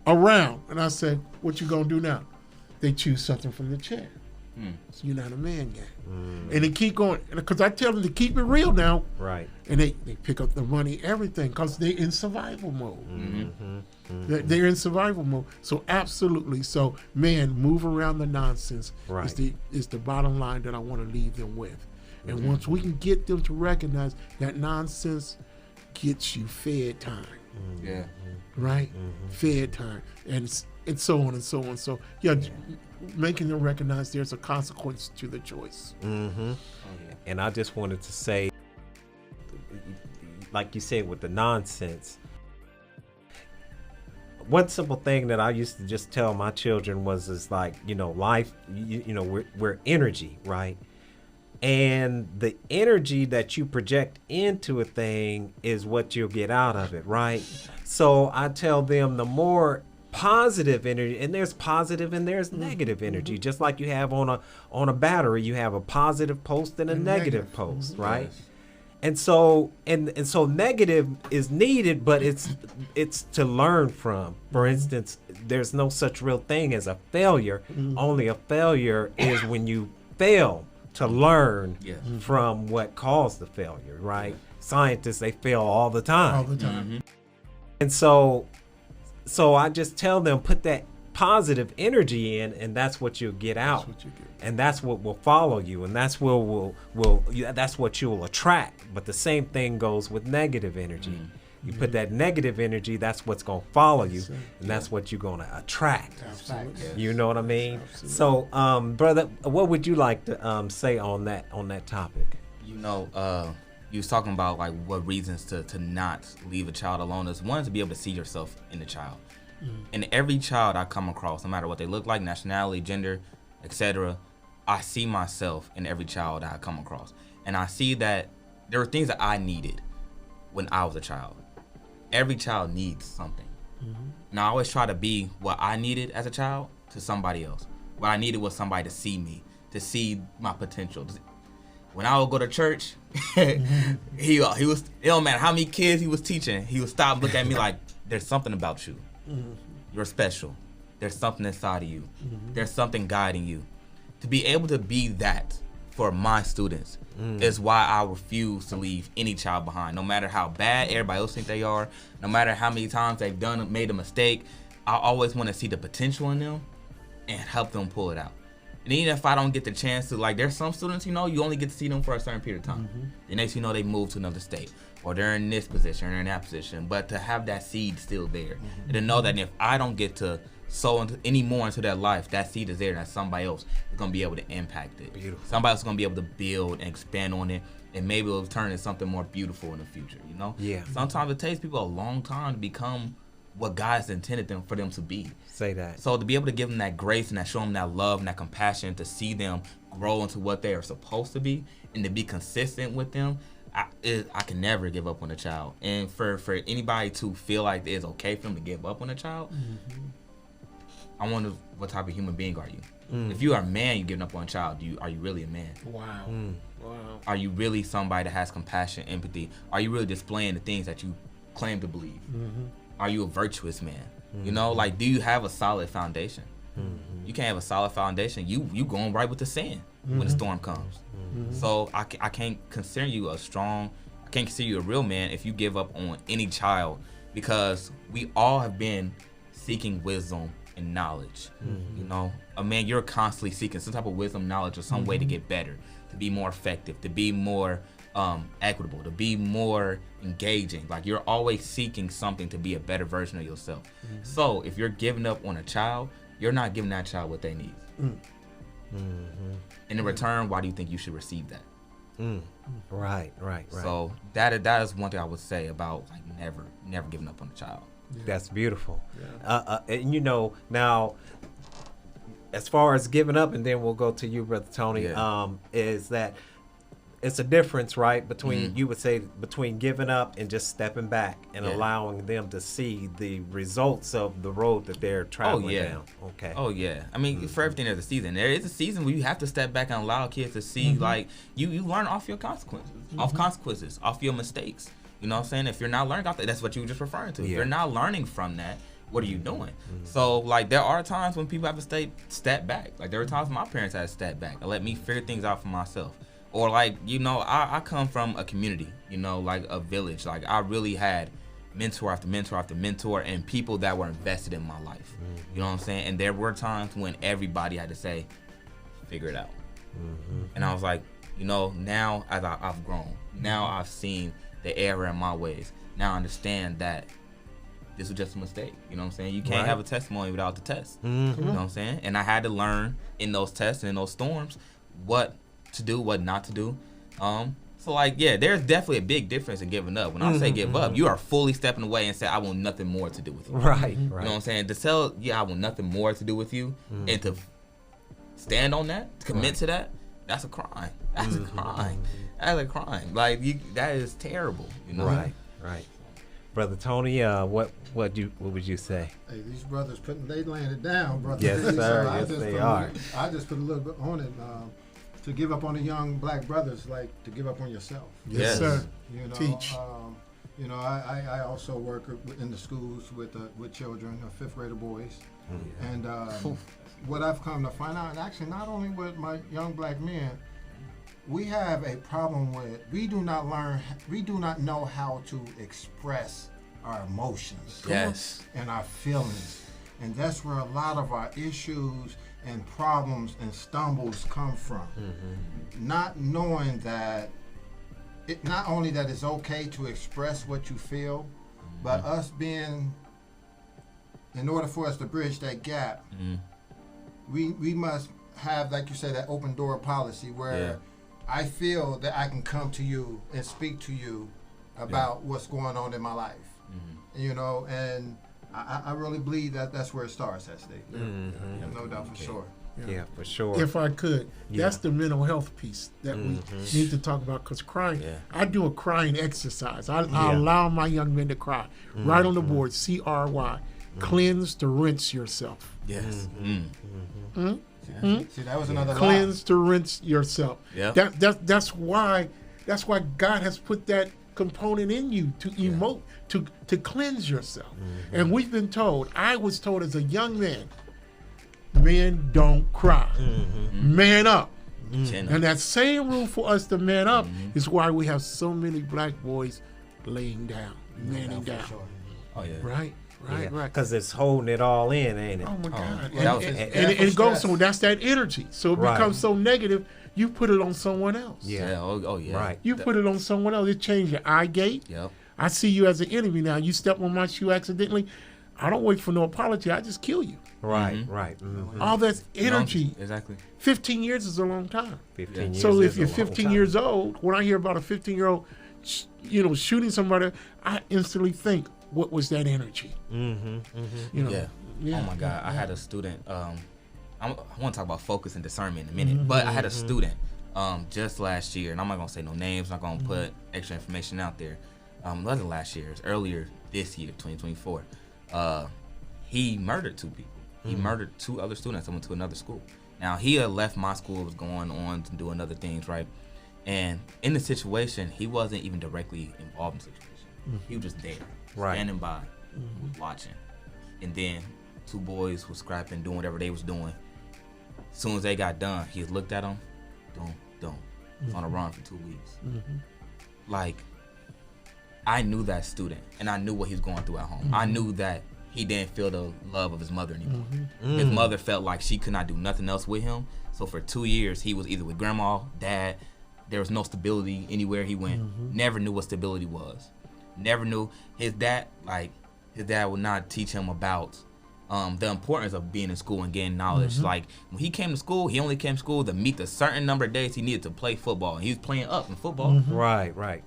around. And I say, what you gonna do now? They choose something from the chair. So you're not a man yet. And they keep going, because I tell them to keep it real now.
Right.
And they pick up the money, everything, because they're in survival mode. They're in survival mode. So absolutely. So man, move around the nonsense
Right.
is the bottom line that I want to leave them with. And once we can get them to recognize that nonsense gets you fed time.
Yeah.
Right? Fed time. And so on and so on. So yeah, making them recognize there's a consequence to the choice.
And I just wanted to say, like you said, with the nonsense, one simple thing that I used to just tell my children is like, life, we're energy, right? And the energy that you project into a thing is what you'll get out of it, right? So I tell them the more positive energy, and there's positive and there's negative energy, just like you have on a battery, you have a positive post and a negative post, right? And so negative is needed, but it's to learn from. For instance, there's no such real thing as a failure. Only a failure is when you fail to learn from what caused the failure, right? Scientists, they fail all the time.
All the time.
And so I just tell them, put that positive energy in, and that's what you'll get out.
That's what you get.
And that's what will follow you, and that's what that's what you will attract. But the same thing goes with negative energy. You put that negative energy, that's what's going to follow you, and that's what you're going to attract.
Absolutely.
You know what I mean?
Absolutely.
So, brother, what would you like to say on that topic?
You was talking about like what reasons to not leave a child alone. Is one, to be able to see yourself in the child. In every child I come across, no matter what they look like, nationality, gender, etc., I see myself in every child I come across. And I see that there were things that I needed when I was a child. Every child needs something. And I always try to be what I needed as a child to somebody else. What I needed was somebody to see me, to see my potential. When I would go to church, he was, it don't matter how many kids he was teaching, he would stop and look at me like, there's something about you. You're special. There's something inside of you. There's something guiding you. To be able to be that for my students is why I refuse to leave any child behind. No matter how bad everybody else think they are, no matter how many times they've made a mistake, I always want to see the potential in them and help them pull it out. And even if I don't get the chance to, like, there's some students, you know, you only get to see them for a certain period of time. The next, you know, they move to another state, or they're in this position, or they're in that position. But to have that seed still there, and to know that if I don't get to sow any more into their life, that seed is there, and that somebody else is going to be able to impact it.
Beautiful.
Somebody else is going to be able to build and expand on it, and maybe it'll turn into something more beautiful in the future, you know?
Yeah.
Sometimes it takes people a long time to become what God's intended for them to be.
Say that.
So to be able to give them that grace and that show them that love and that compassion, to see them grow into what they are supposed to be, and to be consistent with them, I can never give up on a child. And for anybody to feel like it's okay for them to give up on a child, I wonder what type of human being are you? If you are a man, you giving up on a child, are you really a man?
Wow. Wow.
Are you really somebody that has compassion, empathy? Are you really displaying the things that you claim to believe? Are you a virtuous man? You know, like, do you have a solid foundation? You can't have a solid foundation. You going right with the sand when the storm comes. So I can't consider you I can't consider you a real man if you give up on any child, because we all have been seeking wisdom and knowledge. You know, a man, you're constantly seeking some type of wisdom, knowledge, or some way to get better, to be more effective, to be more equitable, to be more engaging. Like, you're always seeking something to be a better version of yourself. So if you're giving up on a child, you're not giving that child what they need. And in return, why do you think you should receive that?
Right.
So that is one thing I would say about, like, never giving up on a child.
That's beautiful. And you know, now, as far as giving up, and then we'll go to you, Brother Tony, is that it's a difference, right, between, you would say, between giving up and just stepping back and allowing them to see the results of the road that they're traveling down. Okay.
Oh, yeah. I mean, for everything, there's a season. There is a season where you have to step back and allow kids to see, like, you learn off your consequences, off your mistakes. You know what I'm saying? If you're not learning off that, that's what you were just referring to. If you're not learning from that, what are you doing? So, like, there are times when people have to step back. Like, there were times my parents had to step back and let me figure things out for myself. Or, like, you know, I come from a community, you know, like a village. Like, I really had mentor after mentor after mentor, and people that were invested in my life. You know what I'm saying? And there were times when everybody had to say, figure it out. And I was like, you know, now as I've grown, now I've seen the error in my ways. Now I understand that this was just a mistake. You know what I'm saying? You can't have a testimony without the test. You know what I'm saying? And I had to learn in those tests and in those storms what to do, what not to do. So, like, yeah, there's definitely a big difference in giving up. When I say give up, you are fully stepping away and say, I want nothing more to do with you.
Right.
You know what I'm saying? To tell, I want nothing more to do with you, and to stand on that, to commit to that, that's a crime. That's a crime. That's a crime. Like, that is terrible. You know?
Right. Brother Tony, what would you say?
Hey, these brothers they laying it down, brother.
Yes, sir.
So
Yes, they are.
I just put a little bit on it. To give up on the young black brothers, like to give up on yourself.
Yes, sir.
You know,
Teach.
You know, I also work in the schools with children, fifth grader boys, and what I've come to find out, and actually not only with my young black men, we have a problem with we do not know how to express our emotions, and our feelings, and that's where a lot of our issues and problems and stumbles come from. Not knowing that not only that it's okay to express what you feel, but us being, in order for us to bridge that gap, we must have, like you said, that open door policy where I feel that I can come to you and speak to you about what's going on in my life. You know, and I really believe that that's where it starts, that state. No doubt, for sure.
Yeah, for sure.
If I could, that's the mental health piece that we need to talk about, because crying, I do a crying exercise. I allow my young men to cry. Right on the board, CRY, cleanse to rinse yourself.
Yes.
See, that was another
cleanse to rinse yourself.
Yeah.
That's why God has put that component in you to emote, to cleanse yourself. And we've been told, I was told as a young man, men don't cry. Man up. And that same room for us to man up is why we have so many black boys laying down, manning down.
Oh yeah.
Right.
Because it's holding it all in, ain't it?
Oh my God!
that was-
And
and
it goes
stress.
so that's that energy. So it
Right.
becomes so negative. You put it on someone else.
Yeah.
Oh yeah.
Right.
You put it on someone else. It changed your eye gate.
Yep.
I see you as an enemy now. You step on my shoe accidentally. I don't wait for no apology. I just kill you.
Right. Right. Mhm.
All that's energy.
Exactly.
15 years is a long time.
15 years.
So if
is
you're
a long
15
time.
years old, when I hear about a 15-year-old, shooting somebody, I instantly think, what was that energy?
Mm-hmm.
You know?
Yeah. Oh my God. I had a student. I want to talk about focus and discernment in a minute, but I had a student just last year, and I'm not gonna say no names. I'm not gonna put extra information out there. It wasn't last year. It was earlier this year, 2024. He murdered 2 people. He murdered 2 other students and went to another school. Now he had left my school, was going on to doing other things, right? And in the situation, he wasn't even directly involved in the situation. He was just there,
Right.
standing by, watching. And then 2 boys was scrapping, doing whatever they was doing. As soon as they got done, he looked at them, was on a run for 2 weeks. Like, I knew that student, and I knew what he was going through at home. I knew that he didn't feel the love of his mother anymore. His mother felt like she could not do nothing else with him. So for 2 years, he was either with grandma, dad. There was no stability anywhere he went. Never knew what stability was. Never knew. His dad would not teach him about the importance of being in school and getting knowledge. Like, when he came to school, he only came to school to meet the certain number of days he needed to play football. And he was playing up in football.
Right. Right.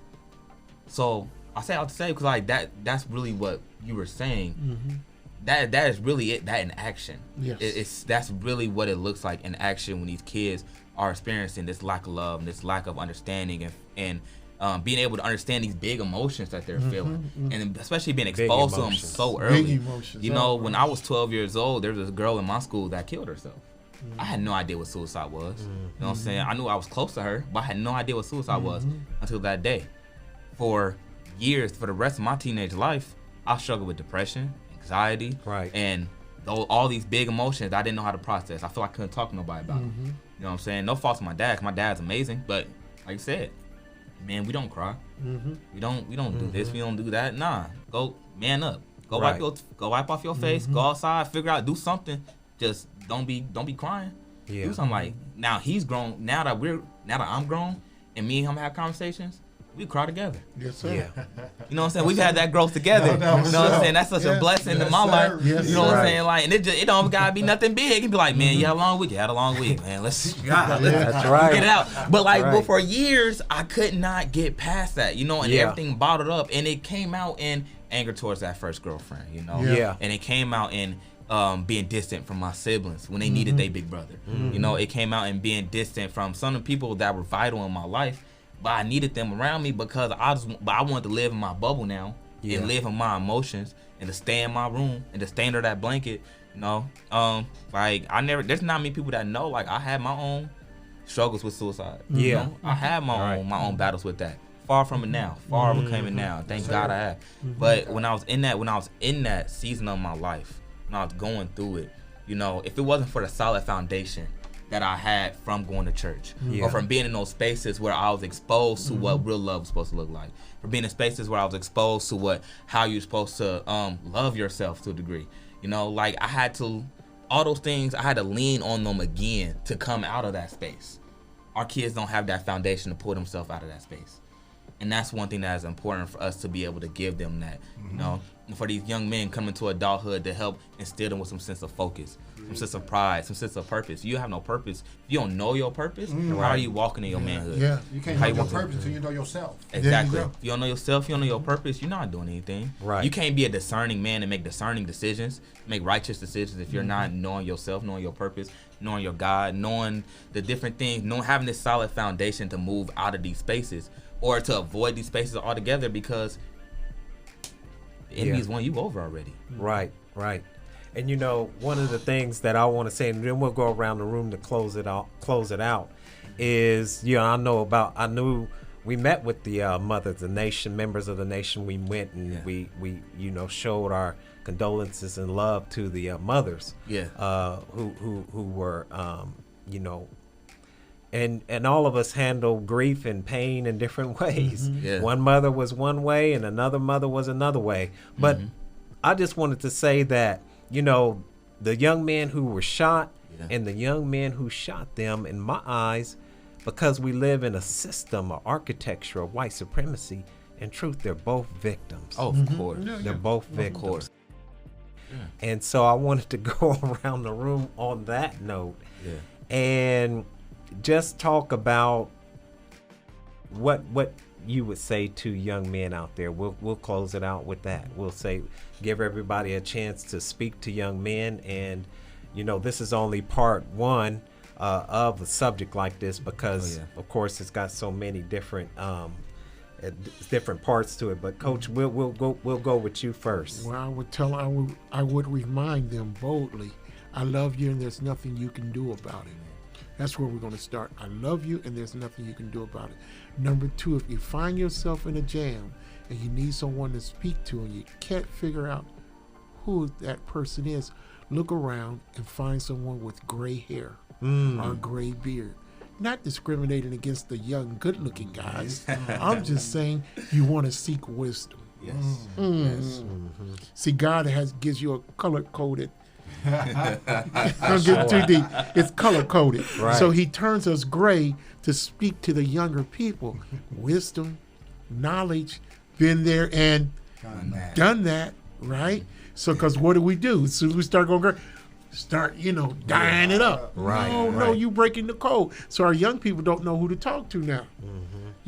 So I say all to say, because like that's really what you were saying. That is really it. That in action.
Yes.
That's really what it looks like in action when these kids are experiencing this lack of love and this lack of understanding and being able to understand these big emotions that they're feeling, and especially being exposed to them
emotions.
so early.
Big emotions.
You know, when I was 12 years old, there was a girl in my school that killed herself. I had no idea what suicide was. You know what I'm saying? I knew I was close to her, but I had no idea what suicide was until that day. For years, for the rest of my teenage life, I struggled with depression, anxiety,
Right.
and all these big emotions I didn't know how to process. I feel like I couldn't talk to nobody about it. You know what I'm saying? No fault to my dad, 'cause my dad's amazing, but like you said, man, we don't cry. We don't do this, we don't do that. Nah, go man up. Go
Right.
wipe off your face. Go outside, figure out, do something. Just don't be crying.
Yeah.
Do something. Like, now he's grown. Now that I'm grown, and me and him have conversations, we cry together.
Yes, sir.
Yeah.
You know what I'm saying? We've had that growth together.
No doubt,
You know what I'm
sir.
saying? That's such a
Yes.
blessing
Yes,
in my
sir.
life.
Yes,
You know what I'm
sir.
saying? Like, and it don't gotta be nothing big. It be like, man, you had a long week. You had a long week, man. Let's
That's right.
get it out. But like,
Right.
but for years, I could not get past that, you know, and
Yeah.
everything bottled up, and it came out in anger towards that first girlfriend, you know.
Yeah.
And it came out in being distant from my siblings when they needed their big brother. You know, it came out in being distant from some of the people that were vital in my life, but I needed them around me because I wanted to live in my bubble now
Yeah.
and live in my emotions and to stay in my room and to stay under that blanket. You know, like there's not many people that know. Like, I had my own struggles with suicide. You
Yeah.
know? I had
Right.
my own battles with that. Far from it now. Far became it now. Thank God I have. But when I was in that season of my life, when I was going through it, you know, if it wasn't for the solid foundation that I had from going to church,
Yeah.
or from being in those spaces where I was exposed to what real love was supposed to look like, for being in spaces where I was exposed to how you're supposed to love yourself to a degree, you know, like all those things, I had to lean on them again to come out of that space. Our kids don't have that foundation to pull themselves out of that space. And that's one thing that is important for us to be able to give them that, you know, for these young men coming to adulthood to help instill them with some sense of focus, some sense of pride, some sense of purpose. You have no purpose. If you don't know your purpose, how are you walking in your manhood?
Yeah.
You can't
How
know
you
your
want to-
purpose until you know yourself.
Exactly.
go.
If you don't know yourself, you don't know your purpose, you're not doing anything.
Right.
You can't be a discerning man and make discerning decisions, make righteous decisions if you're not knowing yourself, knowing your purpose, knowing your God, knowing the different things, having this solid foundation to move out of these spaces or to avoid these spaces altogether, because the enemy's won you over already.
Right, right. And you know, one of the things that I want to say, and then we'll go around the room to close it out, is, you know, I knew we met with the mothers, the nation, members of the nation. We went and we you know, showed our condolences and love to the mothers, who were, you know, and all of us handle grief and pain in different ways.
Yeah.
One mother was one way and another mother was another way. But I just wanted to say that, you know, the young men who were shot and the young men who shot them, in my eyes, because we live in a system of architecture of white supremacy, in truth, they're both victims.
Oh, of course.
They're both victims.
Of course.
And so I wanted to go around the room on that note and just talk about what you would say to young men out there. We'll close it out with that. We'll say, give everybody a chance to speak to young men. And, you know, this is only part one of a subject like this because, of course, it's got so many different parts to it. But Coach, we'll go with you first.
Well, I would remind them boldly, I love you and there's nothing you can do about it. That's where we're going to start. I love you and there's nothing you can do about it. Number two, if you find yourself in a jam and you need someone to speak to and you can't figure out who that person is, look around and find someone with gray hair or a gray beard. Not discriminating against the young, good-looking guys. I'm just saying you want to seek wisdom.
Yes.
Yes. See, God gives you a color-coded. Don't get too deep. It's color-coded.
Right.
So he turns us gray to speak to the younger people. Wisdom, knowledge, been there and done that, right? So, because what do? As soon as we start going gray, start, dyeing it up.
Right.
No, you breaking the code. So our young people don't know who to talk to now.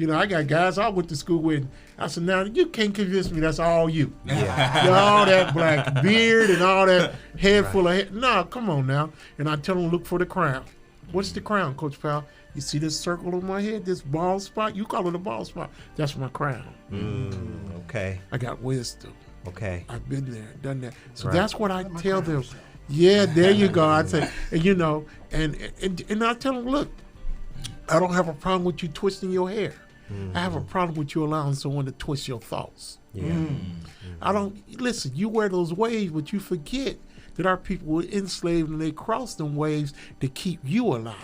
I got guys I went to school with. I said, now you can't convince me that's all you. All that black beard and all that head full of hair. No, come on now. And I tell them, look for the crown. What's the crown, Coach Powell? You see this circle on my head, this bald spot? You call it a bald spot. That's my crown.
Okay.
I got wisdom.
Okay.
I've been there, done that. So that's what I tell them. Yeah, there you go. I say, and I tell them, look, I don't have a problem with you twisting your hair. I have a problem with you allowing someone to twist your thoughts. I don't, listen, you wear those waves, but you forget that our people were enslaved and they crossed them waves to keep you alive.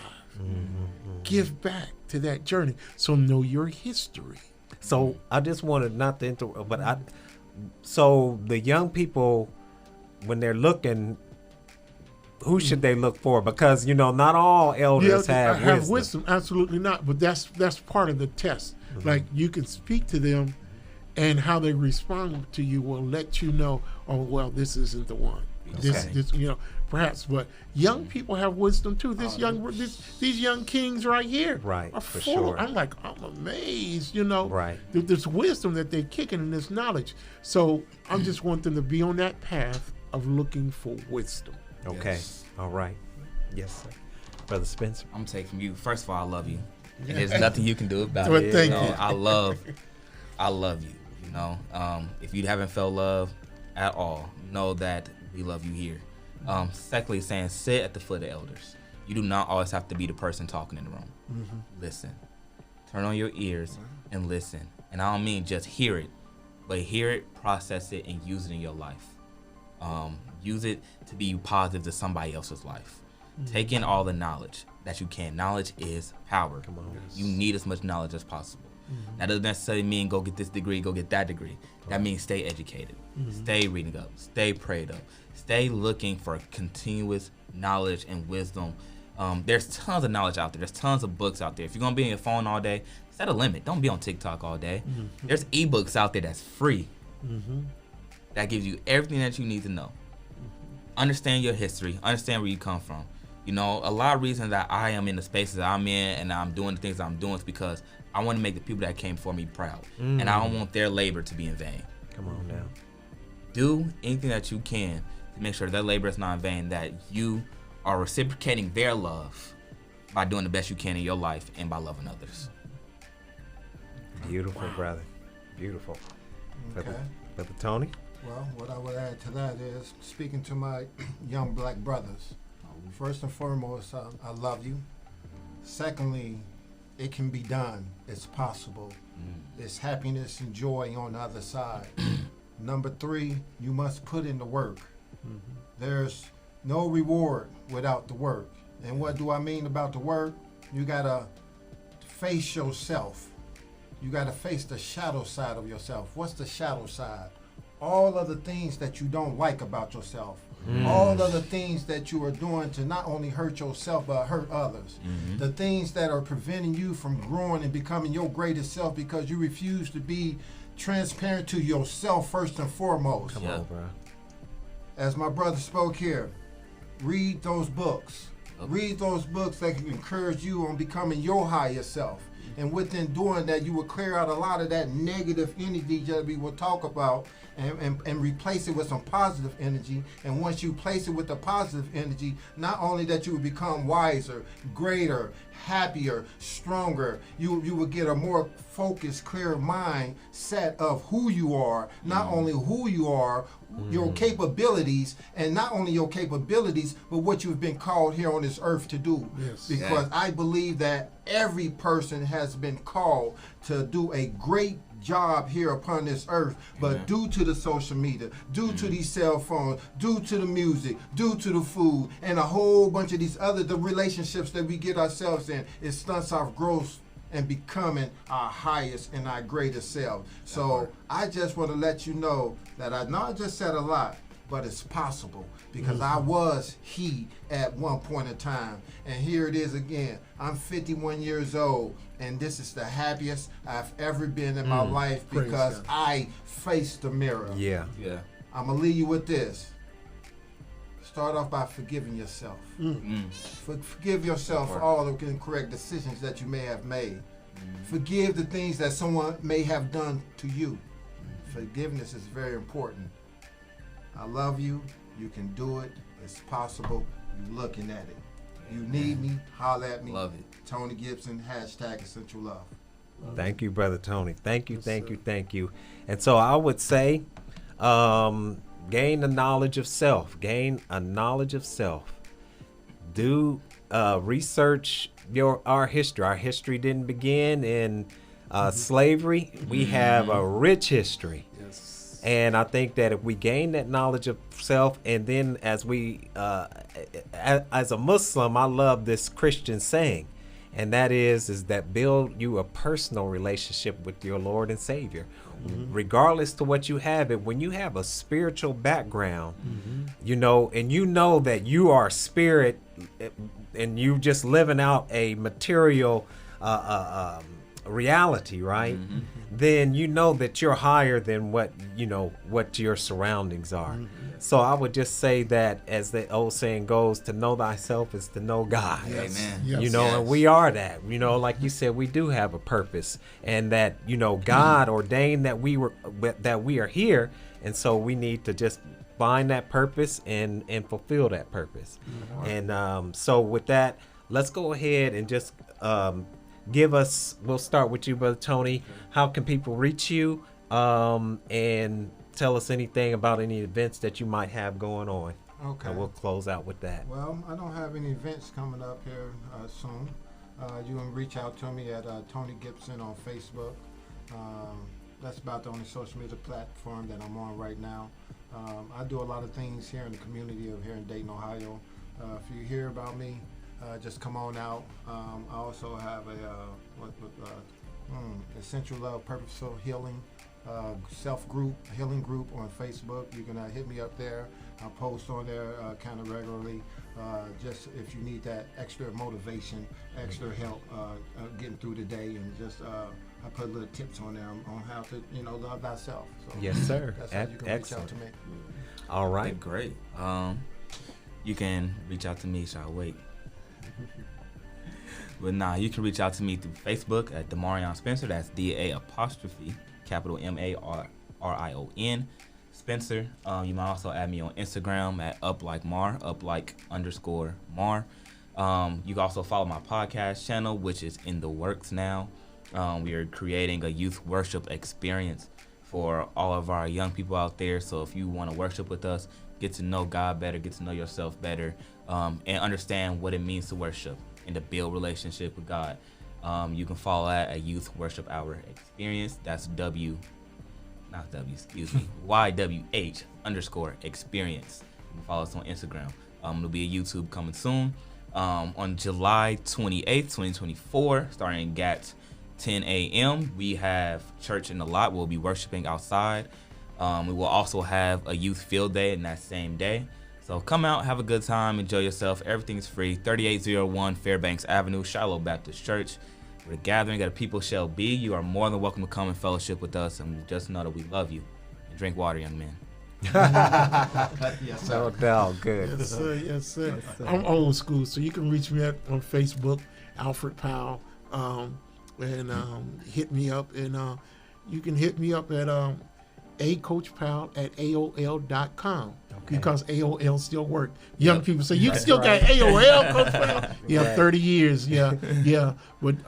Give back to that journey. So know your history.
So I just wanted not to interrupt, but so the young people, when they're looking, who should they look for? Because, not all elders have wisdom.
Absolutely not. But that's part of the test. Like, you can speak to them and how they respond to you will let you know, oh, well, this isn't the one. This, perhaps. But young people have wisdom too. These young kings right here
are
full.
Sure.
I'm amazed,
Right.
There's wisdom that they're kicking in this knowledge. So I just want them to be on that path of looking for wisdom.
Okay.
Yes.
All right. Yes, sir. Brother Spencer.
I'm taking you. First of all, I love you. And there's nothing you can do about
Well,
it.
thank you.
I love you. If you haven't felt love at all, know that we love you here. Secondly, saying sit at the foot of elders. You do not always have to be the person talking in the room. Listen. Turn on your ears and listen. And I don't mean just hear it, but hear it, process it, and use it in your life. Use it to be positive to somebody else's life. Take in all the knowledge that you can. Knowledge is power.
Come on.
You need as much knowledge as possible. That doesn't necessarily mean go get this degree, go get that degree. That means stay educated, stay reading up, stay prayed up, stay looking for continuous knowledge and wisdom. There's tons of knowledge out there. There's tons of books out there. If you're going to be on your phone all day, set a limit. Don't be on TikTok all day. There's ebooks out there that's free. That gives you everything that you need to know. Understand your history. Understand where you come from. A lot of reasons that I am in the spaces that I'm in and I'm doing the things I'm doing is because I want to make the people that came before me proud. And I don't want their labor to be in vain.
Come on now.
Do anything that you can to make sure that labor is not in vain, that you are reciprocating their love by doing the best you can in your life and by loving others.
Beautiful, brother. Beautiful.
Okay.
Brother Tony?
Well, what I would add to that is speaking to my young black brothers. First and foremost, I love you. Secondly, it can be done. It's possible. There's happiness and joy on the other side. Number 3, you must put in the work. There's no reward without the work. And what do I mean about the work? You gotta face yourself. You gotta face the shadow side of yourself. What's the shadow side? all of the things that you don't like about yourself. All of the things that you are doing to not only hurt yourself but hurt others. The things that are preventing you from growing and becoming your greatest self because you refuse to be transparent to yourself first and foremost.
Come on, bro.
As my brother spoke here, read those books. Read those books that can encourage you on becoming your higher self. And within doing that, you will clear out a lot of that negative energy that we will talk about and replace it with some positive energy. And once you place it with the positive energy, not only that you will become wiser, greater, happier, stronger, you will get a more focused, clear mind set of who you are, not only who you are, your capabilities, and not only your capabilities, but what you've been called here on this earth to do.
Yes.
Because I believe that every person has been called to do a great job here upon this earth, but due to the social media, due to these cell phones, due to the music, due to the food, and a whole bunch of these other the relationships that we get ourselves in, it stunts our growth and becoming our highest and our greatest self. So I just want to let you know that I know I just said a lot, but it's possible because I was he at one point in time. And here it is again. I'm 51 years old, and this is the happiest I've ever been in my life because I faced the mirror.
Yeah.
Yeah.
I'm going to leave you with this. Start off by forgiving yourself. Forgive yourself for all the incorrect decisions that you may have made. Forgive the things that someone may have done to you. Forgiveness is very important. I love you. You can do it. It's possible. You're looking at it. You need me, holler at me.
Love it.
Tony Gibson, #Essential Love.
Thank you, Brother Tony. Thank you, thank you, thank you. And so I would say, gain a knowledge of self. Gain a knowledge of self. Do research our history. Our history didn't begin in slavery. We have a rich history.
Yes.
And I think that if we gain that knowledge of self, and then as we, as a Muslim, I love this Christian saying, and that is that build you a personal relationship with your Lord and Savior. Regardless to what you have, it when you have a spiritual background, you know, and you know that you are spirit, and you just living out a material reality, right? Then you know that you're higher than what your surroundings are. So I would just say that, as the old saying goes, to know thyself is to know God.
Yes.
Amen.
Yes.
You know, and we are that. You know, like you said, we do have a purpose, and that, you know, God ordained that we are here, and so we need to just find that purpose and fulfill that purpose. And so with that, let's go ahead and just we'll start with you, Brother Tony. How can people reach you, and tell us anything about any events that you might have going on?
Okay.
And we'll close out with that.
Well, I don't have any events coming up here soon. You can reach out to me at Tony Gibson on Facebook. That's about the only social media platform that I'm on right now. I do a lot of things here in the community of here in Dayton, Ohio. If you hear about me, just come on out. I also have a Essential Love Purposeful Healing healing group on Facebook. You can hit me up there. I post on there kind of regularly. Just if you need that extra motivation, extra help getting through the day, and just I put little tips on there on how to love thyself. So
Yes, sir.
that's how you can reach out to me.
All right.
Okay, great. You can reach out to me. Shall I wait? But nah, you can reach out to me through Facebook at Demarion Spencer. That's DA' capital MARRION Spencer. You might also add me on Instagram at @uplikeMar, _Mar. You can also follow my podcast channel, which is in the works now. We are creating a youth worship experience for all of our young people out there. So if you want to worship with us, get to know God better, get to know yourself better, and understand what it means to worship and to build relationship with God. You can follow that at Youth Worship Hour Experience. That's YWH_experience. You can follow us on Instagram. There'll be a YouTube coming soon. On July 28th, 2024, starting at 10 a.m., we have church in the lot. We'll be worshiping outside. We will also have a youth field day in that same day. So come out, have a good time, enjoy yourself. Everything's free. 3801 Fairbanks Avenue, Shiloh Baptist Church. We're a gathering that a people shall be. You are more than welcome to come and fellowship with us, and just know that we love you. And drink water, young men.
Yes, sir.
No doubt. Good.
Yes, sir. Yes, sir. I'm old school, so you can reach me on Facebook, Alfred Powell, and hit me up. And you can hit me up at acoachpowell@aol.com.
Okay.
Because AOL still work. Young people say, you still got AOL, Coach Powell? Yeah,
Right.
30 years. Yeah, yeah. But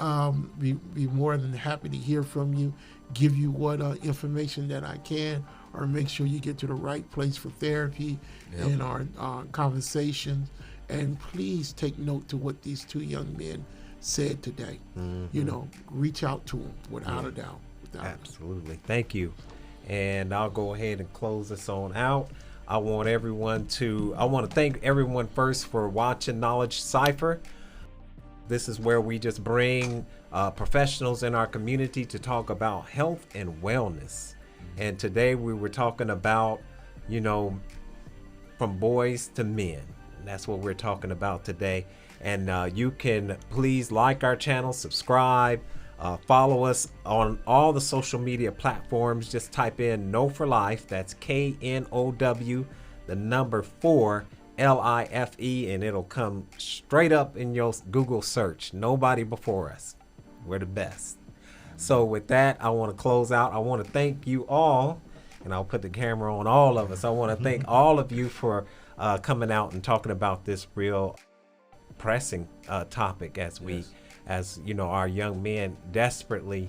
be more than happy to hear from you, give you what information that I can, or make sure you get to the right place for therapy and our conversations. And please take note to what these two young men said today. You know, reach out to them without a doubt.
Absolutely. Thank you. And I'll go ahead and close this on out. I want to thank everyone first for watching Knowledge Cypher. This is where we just bring professionals in our community to talk about health and wellness. And today we were talking about, you know, from boys to men. That's what we're talking about today. And you can please like our channel, subscribe, follow us on all the social media platforms. Just type in Know for Life. That's KNOW, the number 4 LIFE, and it'll come straight up in your Google search. Nobody before us. We're the best. So with that, I want to close out. I want to thank you all, and I'll put the camera on all of us. I want to thank all of you for coming out and talking about this real pressing topic as you know, our young men desperately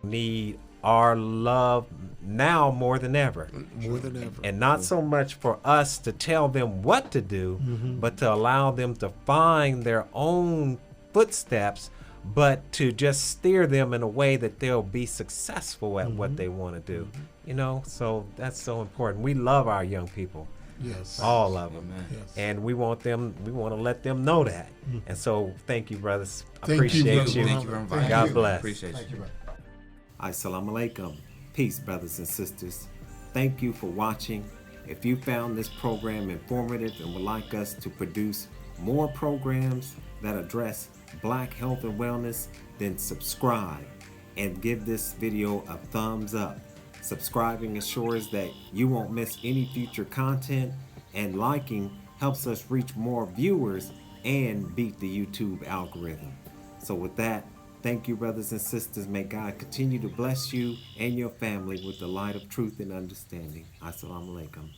need our love now more than ever.
More than ever.
And not so much for us to tell them what to do, but to allow them to find their own footsteps, but to just steer them in a way that they'll be successful at what they want to do. You know, so that's so important. We love our young people.
Yes.
All of them.
Yes.
And we want to let them know that. And so thank you, brothers. I
Thank you,
appreciate
brother.
you.
Thank you for inviting
God
me.
bless.
Appreciate
Thank
you.
you, brother.
Assalamu alaikum. Peace, brothers and sisters. Thank you for watching. If you found this program informative and would like us to produce more programs that address Black health and wellness, then subscribe and give this video a thumbs up. Subscribing ensures that you won't miss any future content, and liking helps us reach more viewers and beat the YouTube algorithm. So with that, thank you, brothers and sisters. May God continue to bless you and your family with the light of truth and understanding. Assalamu alaikum.